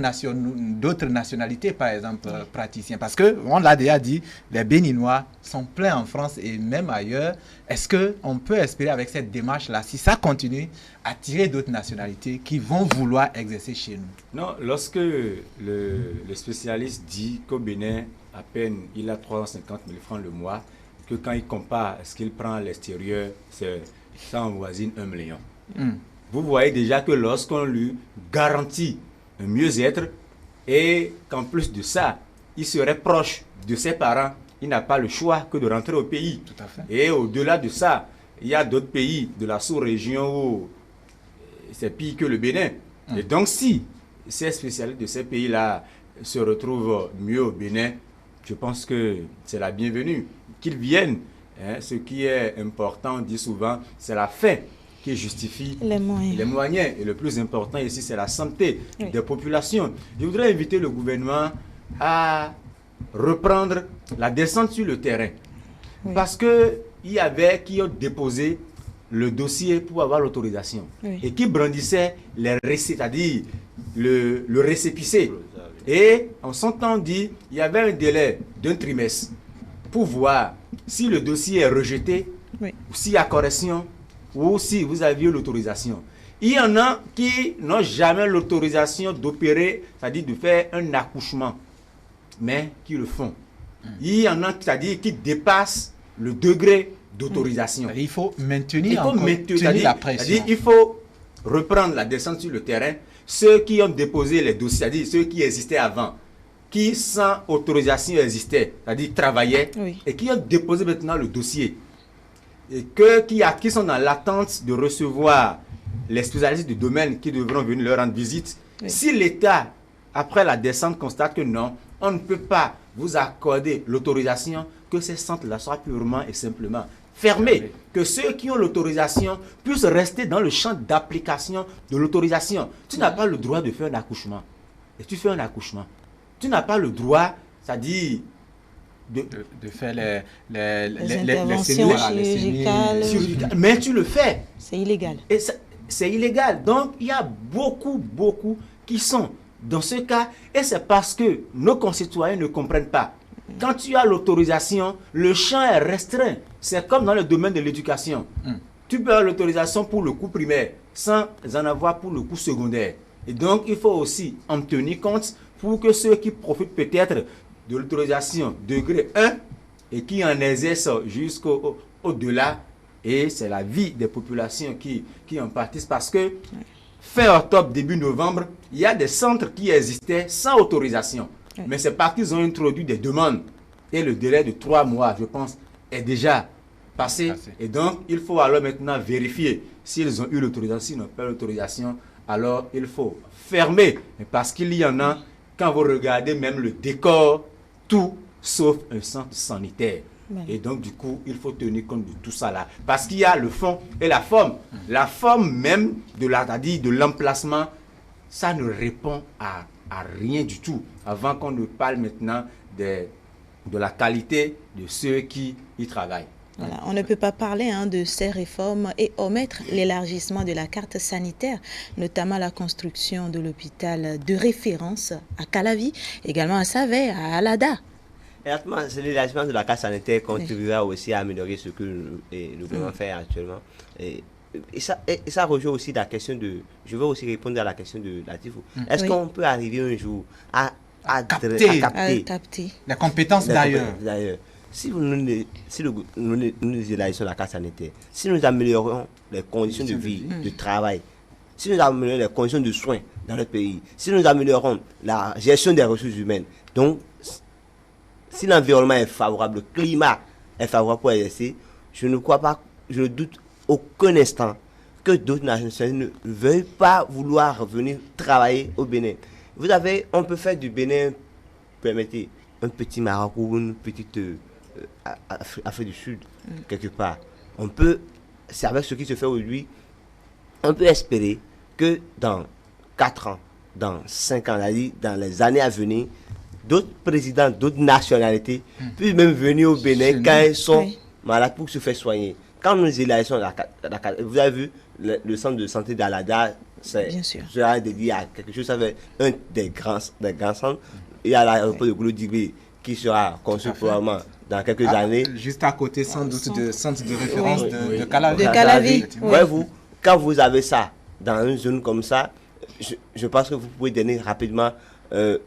nationalités, par exemple, praticiens? Parce qu'on l'a déjà dit, les Béninois sont pleins en France et même ailleurs. Est-ce qu'on peut espérer avec cette démarche-là, si ça continue, attirer d'autres nationalités qui vont vouloir exercer chez nous? Non, lorsque le spécialiste dit qu'au Bénin, à peine il a 350 000 francs le mois, que quand il compare ce qu'il prend à l'extérieur, ça avoisine 1 million. Vous voyez déjà que lorsqu'on lui garantit un mieux-être et qu'en plus de ça, il serait proche de ses parents, il n'a pas le choix que de rentrer au pays. Tout à fait. Et au-delà de ça, il y a d'autres pays de la sous-région où c'est pire que le Bénin. Et donc si ces spécialistes de ces pays-là se retrouvent mieux au Bénin, je pense que c'est la bienvenue. Qu'ils viennent. Ce qui est important, on dit souvent, c'est la fin qui justifie les moyens. Et le plus important ici, c'est la santé des populations. Je voudrais inviter le gouvernement à reprendre la descente sur le terrain. Parce qu'il y avait qui ont déposé le dossier pour avoir l'autorisation et qui brandissaient les récits, c'est-à-dire le récépissé. Et en son temps dit, il y avait un délai d'1 trimestre pour voir si le dossier est rejeté, ou s'il y a correction, ou si vous aviez l'autorisation. Il y en a qui n'ont jamais l'autorisation d'opérer, c'est-à-dire de faire un accouchement, mais qui le font. Il y en a, c'est-à-dire qui dépassent le degré d'autorisation. Il faut maintenir la pression. Il faut reprendre la descente sur le terrain. Ceux qui ont déposé les dossiers, c'est-à-dire ceux qui existaient avant, qui sans autorisation existaient, c'est-à-dire travaillaient, et qui ont déposé maintenant le dossier, et qui sont dans l'attente de recevoir les spécialistes du domaine qui devront venir leur rendre visite. Si l'État, après la descente, constate que non, on ne peut pas vous accorder l'autorisation, que ces centres-là soient purement et simplement fermés. Que ceux qui ont l'autorisation puissent rester dans le champ d'application de l'autorisation. Tu n'as pas le droit de faire un accouchement. Et tu fais un accouchement. Tu n'as pas le droit, c'est-à-dire de faire les interventions chirurgicales. Mais tu le fais. C'est illégal. Et c'est illégal. Donc, il y a beaucoup qui sont dans ce cas. Et c'est parce que nos concitoyens ne comprennent pas. Quand tu as l'autorisation, le champ est restreint. C'est comme dans le domaine de l'éducation. Tu peux avoir l'autorisation pour le cours primaire sans en avoir pour le cours secondaire. Et donc, il faut aussi en tenir compte pour que ceux qui profitent peut-être de l'autorisation degré 1 et qui en exercent jusqu'au-delà, et c'est la vie des populations qui en pâtissent parce que fin octobre, début novembre, il y a des centres qui existaient sans autorisation. Mais c'est parce qu'ils ont introduit des demandes et le délai de 3 mois, je pense, est déjà passé. Et donc, il faut alors maintenant vérifier s'ils ont eu l'autorisation, s'ils n'ont pas l'autorisation. Alors, il faut fermer. Parce qu'il y en a, quand vous regardez même le décor, tout sauf un centre sanitaire. Et donc, du coup, il faut tenir compte de tout ça là. Parce qu'il y a le fond et la forme. La forme même de l'emplacement, ça ne répond à rien du tout. Avant qu'on ne parle maintenant de la qualité de ceux qui y travaillent. Voilà, on ne peut pas parler de ces réformes et omettre l'élargissement de la carte sanitaire, notamment la construction de l'hôpital de référence à Calavi, également à Savet, à Alada. Exactement, l'élargissement de la carte sanitaire contribuera aussi à améliorer ce que le gouvernement fait actuellement. Et ça rejoint aussi la question de... Je veux aussi répondre à la question de la TIFO. Est-ce qu'on peut arriver un jour à capter la compétence d'ailleurs? Si nous élargissons la carte sanitaire, si nous améliorons les conditions de vie, de travail, si nous améliorons les conditions de soins dans le pays, si nous améliorons la gestion des ressources humaines, donc si l'environnement est favorable, le climat est favorable pour exercer, je ne crois pas, je ne doute aucun instant que d'autres nations ne veuillent pas vouloir venir travailler au Bénin. On peut faire du Bénin, permettez, un petit Maroc ou une petite Afrique du Sud, quelque part. C'est avec ce qui se fait aujourd'hui, on peut espérer que dans 4 ans, dans 5 ans, dans les années à venir, d'autres présidents, d'autres nationalités puissent même venir au Bénin quand ils sont malades pour se faire soigner. Quand nous élargissons vous avez vu le centre de santé d'Alada, c'est dédié à quelque chose, ça va être un des grands centres. Il y a l'aéroport de Goulo-Digbe qui sera construit probablement dans quelques années. Juste à côté, sans doute, de centre de référence de Calavi. De Calavi. Voyez-vous, quand vous avez ça dans une zone comme ça, je pense que vous pouvez donner rapidement les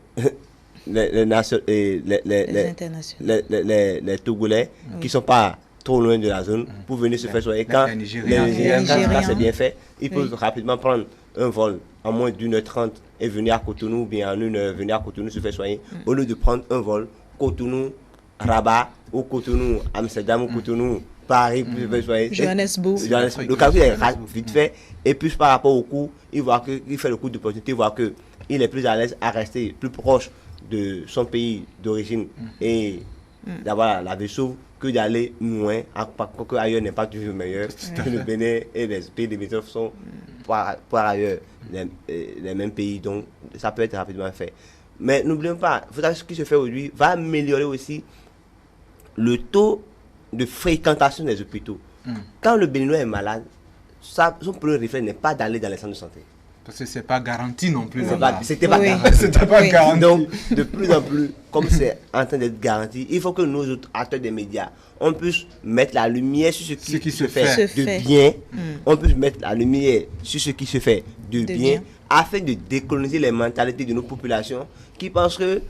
Togolais qui ne sont pas trop loin de la zone pour venir se faire soigner. Quand les Nigériens, quand c'est bien fait, ils peuvent rapidement prendre un vol en moins d'1h30 et venir à Cotonou, ou bien en 1 heure venir à Cotonou se faire soigner, au lieu de prendre un vol Cotonou-Rabat ou Cotonou-Amsterdam ou Cotonou-Paris pour se faire soigner. Johannesburg. Le calcul est vite fait. Et puis par rapport au coût, il fait le coût d'opportunité, il voit qu'il est plus à l'aise à rester plus proche de son pays d'origine et d'avoir la vie sauve que d'aller loin, quoique ailleurs n'est pas toujours meilleur. Le Bénin et les pays limitrophes sont par ailleurs les mêmes pays, donc ça peut être rapidement fait. Mais n'oublions pas, vous savez ce qui se fait aujourd'hui va améliorer aussi le taux de fréquentation des hôpitaux. Quand le Béninois est malade, son premier réflexe n'est pas d'aller dans les centres de santé. Parce que ce n'est pas garanti non plus. C'était pas garanti. Donc, de plus en plus, comme c'est en train d'être garanti, il faut que nous autres acteurs des médias, on puisse mettre la lumière sur ce qui se fait de bien. On puisse mettre la lumière sur ce qui se fait de bien, afin de décoloniser les mentalités de nos populations qui pensent que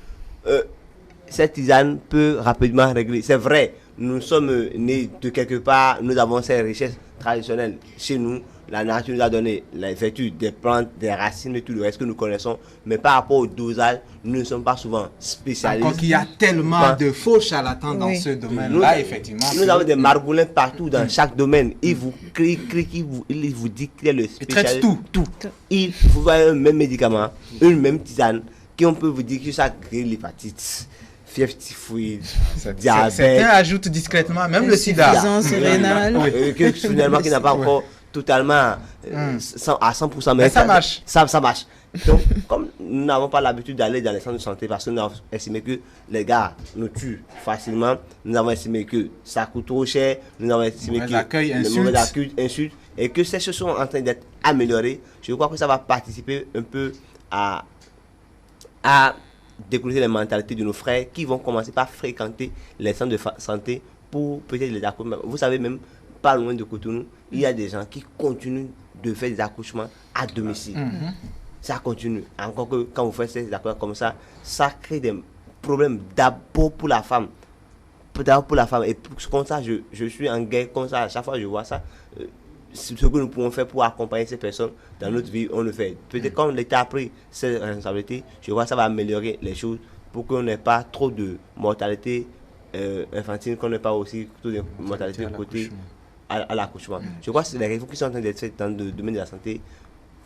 cette tisane peut rapidement régler. C'est vrai, nous sommes nés de quelque part, nous avons ces richesses traditionnelles chez nous. La nature nous a donné les vertus des plantes, des racines et tout le reste que nous connaissons. Mais par rapport au dosage, nous ne sommes pas souvent spécialistes. Encore qu'il y a tellement de faux charlatans dans ce domaine-là, effectivement. Nous avons des margoulins partout dans chaque domaine. Ils vous crient, ils vous disent qu'il est le spécialiste. Ils traitent tout. Vous voyez un même médicament, une même tisane, qui on peut vous dire que ça crée l'hépatite, fièvre typhoïde, diabète. Certains ajoutent discrètement, même le sida. Insuffisance rénale. Finalement, qui n'a pas encore totalement à 100%, mais ça marche. Ça marche. Donc, comme nous n'avons pas l'habitude d'aller dans les centres de santé parce que nous avons estimé que les gars nous tuent facilement, nous avons estimé que ça coûte trop cher, nous avons estimé que le mauvais accueil, insultes, et que ces choses sont en train d'être améliorées, je crois que ça va participer un peu à découler les mentalités de nos frères qui vont commencer par fréquenter les centres de santé pour peut-être les accouchements. Vous savez, même pas loin de Cotonou, il y a des gens qui continuent de faire des accouchements à domicile. Ça continue. Encore que quand vous faites ces accouchements comme ça crée des problèmes d'abord pour la femme. D'abord pour la femme. Et comme ça, je suis en guerre comme ça. À chaque fois que je vois ça, ce que nous pouvons faire pour accompagner ces personnes dans notre vie, on le fait. Peut-être quand l'État a pris ses responsabilités, je vois que ça va améliorer les choses pour qu'on n'ait pas trop de mortalité infantile, qu'on n'ait pas aussi trop de mortalité côté à l'accouchement. Je crois que les réformes qui sont en train d'être faites dans le domaine de la santé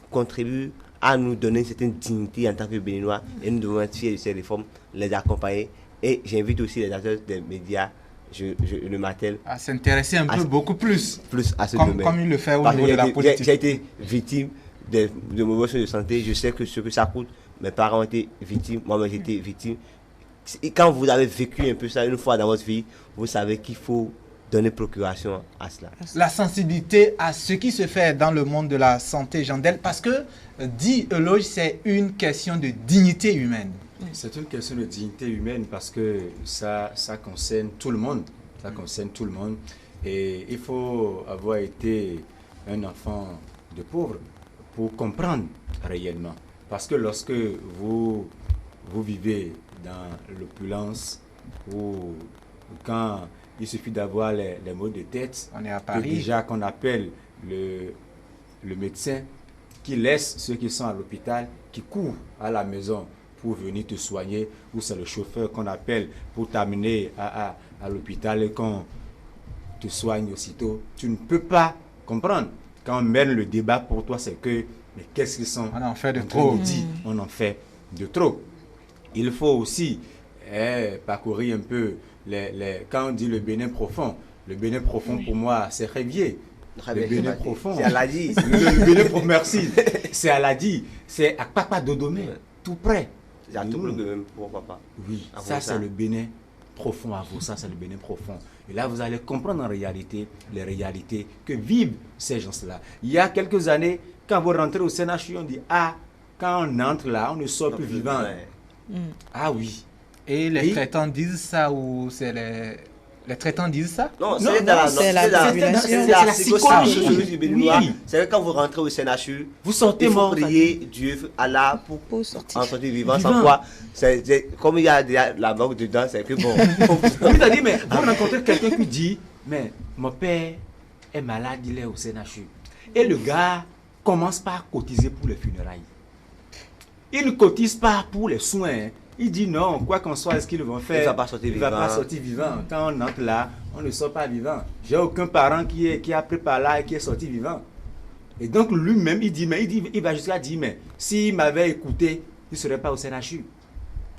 contribuent à nous donner une certaine dignité en tant que Béninois et nous devons être fiers de ces réformes, les accompagner. Et j'invite aussi les acteurs des médias, je le martèle, à s'intéresser un peu beaucoup plus à ce domaine. Comme il le fait au niveau de la politique. J'ai été victime de mauvaises choses de santé, je sais que ce que ça coûte, mes parents ont été victimes, moi-même j'ai été victime. Et quand vous avez vécu un peu ça une fois dans votre vie, vous savez qu'il faut donner procuration à cela. La sensibilité à ce qui se fait dans le monde de la santé, Jandel, parce que, dit Eloge, c'est une question de dignité humaine. C'est une question de dignité humaine parce que ça concerne tout le monde. Ça concerne tout le monde. Et il faut avoir été un enfant de pauvre pour comprendre réellement. Parce que lorsque vous vivez dans l'opulence ou quand il suffit d'avoir les maux de tête, on est à Paris, déjà qu'on appelle le médecin qui laisse ceux qui sont à l'hôpital, qui courent à la maison pour venir te soigner, ou c'est le chauffeur qu'on appelle pour t'amener à l'hôpital et qu'on te soigne aussitôt. Tu ne peux pas comprendre. Quand on mène le débat pour toi, c'est que, mais qu'est-ce qu'ils sont on en fait de trop. On en fait de trop. Il faut aussi parcourir un peu quand on dit le Bénin profond. Le Bénin profond, pour moi, c'est Révier. Le Bénin profond. C'est Aladi. Le Bénin profond, merci. C'est Aladi. C'est à Papa Dodomé, tout près. C'est à tout le Bénin pour papa. Oui, ça c'est le Bénin profond à vous, ça c'est le Bénin profond. Et là, vous allez comprendre en réalité les réalités que vivent ces gens-là. Il y a quelques années, quand vous rentrez au CNHU, on dit quand on entre là, on ne sort plus vivant. Ah oui. Et les traitants disent ça ou c'est les traitants disent ça? Non, c'est la psychologie du Béninois. C'est que quand vous rentrez au CNHU, vous sortez mort. Il faut prier Dieu, Allah, pour sortir. En sortir vivant. Sans quoi, comme il y a la mort dedans, c'est que bon. C'est-à-dire, mais vous rencontrez quelqu'un qui dit, mais mon père est malade, il est au CNHU. Et le gars commence par cotiser pour les funérailles. Il ne cotise pas pour les soins. Il dit non, quoi qu'on soit, ce qu'ils vont faire, il ne va pas sortir vivant. Quand on entre là, on ne sort pas vivant. J'ai aucun parent qui a pris par là et qui est sorti vivant. Et donc lui-même, il va jusqu'à dire, mais s'il m'avait écouté, il ne serait pas au CNHU.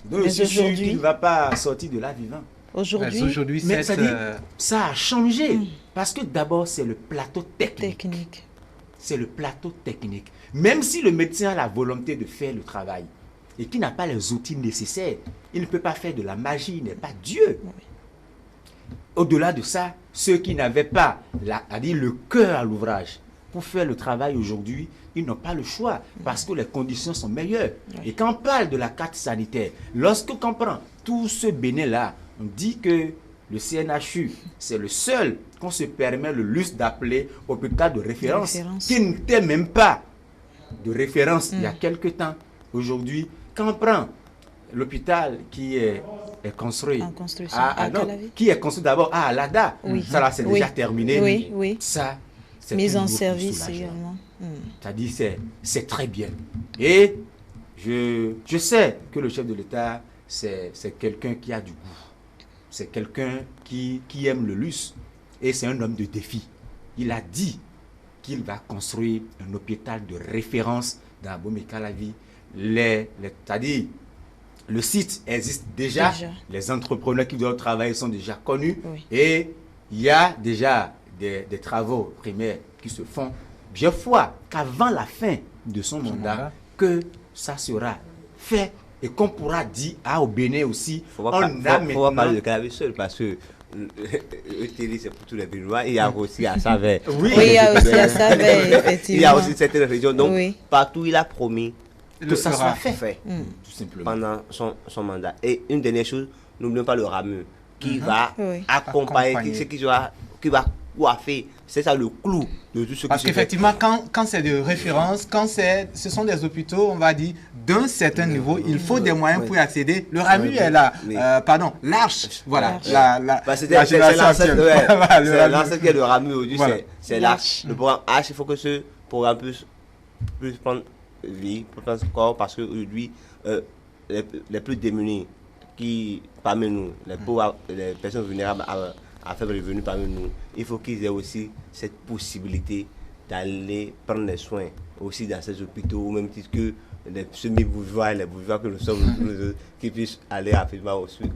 Donc je suis sûr qu'il ne va pas sortir de là vivant. Aujourd'hui, mais ça a changé. Parce que d'abord, c'est le plateau technique. C'est le plateau technique. Même si le médecin a la volonté de faire le travail, et qui n'a pas les outils nécessaires, il ne peut pas faire de la magie, il n'est pas Dieu. Oui. Au-delà de ça, ceux qui n'avaient pas le cœur à l'ouvrage pour faire le travail aujourd'hui, ils n'ont pas le choix parce que les conditions sont meilleures. Oui. Et quand on parle de la carte sanitaire, lorsqu'on prend tout ce Bénin-là, on dit que le CNHU, c'est le seul qu'on se permet le luxe d'appeler hôpital de référence, qui n'était même pas de référence il y a quelque temps. Aujourd'hui, quand on prend l'hôpital qui est construit qui est construit d'abord à Alada, ça là c'est déjà terminé. Ça, c'est mise en service également. C'est-à-dire c'est très bien. Et je sais que le chef de l'État c'est quelqu'un qui a du goût. C'est quelqu'un qui aime le luxe et c'est un homme de défi. Il a dit qu'il va construire un hôpital de référence dans Abomey-Calavi. C'est-à-dire, le site existe déjà. Les entrepreneurs qui doivent travailler sont déjà connus. Et il y a déjà des travaux primaires qui se font. Bien fois qu'avant la fin de son mandat, que ça sera fait et qu'on pourra dire au Bénin aussi, Faut pas parler de cannabis seul parce que le télé c'est pour tous les Béninois. Il y a aussi à Savais. Oui, il y a aussi à Savais, effectivement. Il y a aussi certaines régions. Donc, Oui. partout, il a promis que ça soit fait. Tout simplement. Pendant son mandat. Et une dernière chose, n'oublions pas le RAMU qui va Oui. accompagner, qui va coiffer. C'est ça le clou de tout ce qui Parce se fait. qu'effectivement, quand c'est de référence, ce sont des hôpitaux, on va dire, d'un certain niveau, il faut des moyens pour y accéder. Le RAMU est là. Oui. Pardon, l'Arche. Voilà. Bah, c'est génération l'ancêtre, actuelle. ouais. Voilà, le C'est RAMU. l'ancêtre qui est le RAMU aujourd'hui, Voilà. c'est l'Arche. Le programme H, il faut que ce programme puisse prendre vie, prendre corps, parce qu'aujourd'hui, les plus démunis qui, parmi nous, les pauvres, les personnes vulnérables à faible revenu parmi nous, il faut qu'ils aient aussi cette possibilité d'aller prendre les soins aussi dans ces hôpitaux, au même titre que les semi-bourgeois, les bourgeois que nous sommes, qui puissent aller rapidement aux soins.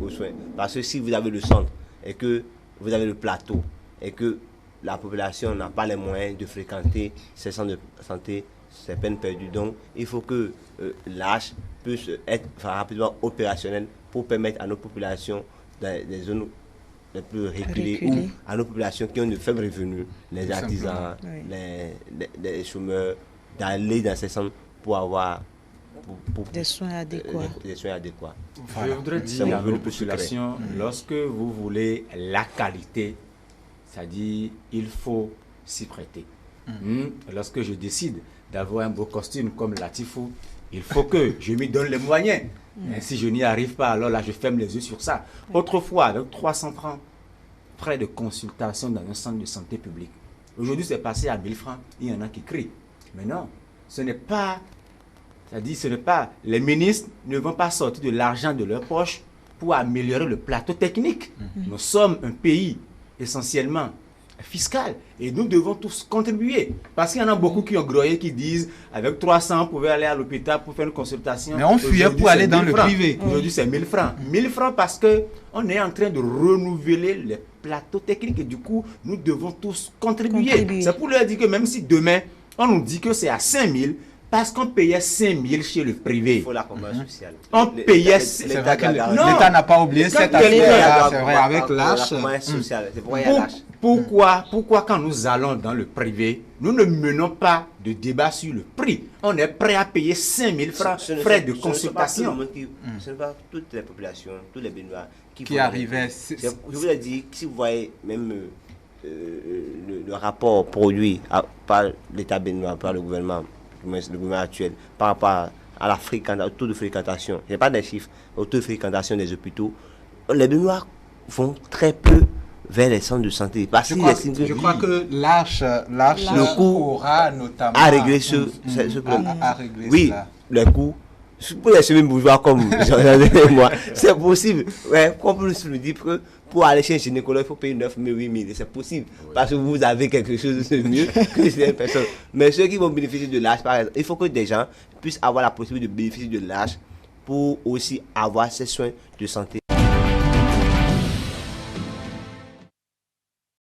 Parce que si vous avez le centre et que vous avez le plateau et que la population n'a pas les moyens de fréquenter ces centres de santé, c'est peine perdue. Donc, il faut que l'H puisse être rapidement opérationnel pour permettre à nos populations des zones les plus reculées ou à nos populations qui ont de faibles revenus, les artisans, les chômeurs, d'aller dans ces centres pour avoir des soins adéquats. Des soins adéquats. Je voudrais dire à nos populations, lorsque vous voulez la qualité, c'est-à-dire il faut s'y prêter. Lorsque je décide d'avoir un beau costume comme Latifou, il faut que je me donne les moyens. Et si je n'y arrive pas, alors là, je ferme les yeux sur ça. Autrefois, avec 300 francs, frais de consultation dans un centre de santé publique. Aujourd'hui, c'est passé à 1000 francs. Il y en a qui crient. Mais non, ce n'est pas... C'est-à-dire, ce n'est pas... Les ministres ne vont pas sortir de l'argent de leur poche pour améliorer le plateau technique. Nous sommes un pays essentiellement fiscal et nous devons tous contribuer parce qu'il y en a beaucoup qui ont groyé, qui disent avec 300 on pouvait aller à l'hôpital pour faire une consultation, mais on fuyait pour aller dans le privé. Aujourd'hui c'est 1000 francs. 1000 francs parce que on est en train de renouveler les plateaux techniques et du coup nous devons tous contribuer. C'est pour leur dire que même si demain on nous dit que c'est à 5000 parce qu'on payait 5000 chez le privé. Il faut l'accompagnement social. On payait... L'État n'a pas oublié cette affaire-là, c'est vrai, avec l'Arche. Pourquoi quand nous allons dans le privé, nous ne menons pas de débat sur le prix? On est prêt à payer 5000 francs frais de consultation. Ce n'est pas toutes les populations, tous les Béninois qui arrivaient. Je vous ai dit, si vous voyez même le rapport produit par l'État béninois, par le gouvernement actuel, par rapport à au taux de fréquentation, je n'ai pas des chiffres, au taux de fréquentation des hôpitaux, les Béninois vont très peu vers les centres de santé. Parce je crois que l'Arche aura notamment à régler ce problème. Oui, les coûts. Pour les semi-bourgeois comme moi, c'est possible. Ouais, qu'on peut se le dire que pour aller chez un gynécologue, il faut payer 9 000, 8 000. C'est possible. Parce que vous avez quelque chose de mieux que ces personnes. Mais ceux qui vont bénéficier de l'âge, par exemple, il faut que des gens puissent avoir la possibilité de bénéficier de l'âge pour aussi avoir ces soins de santé.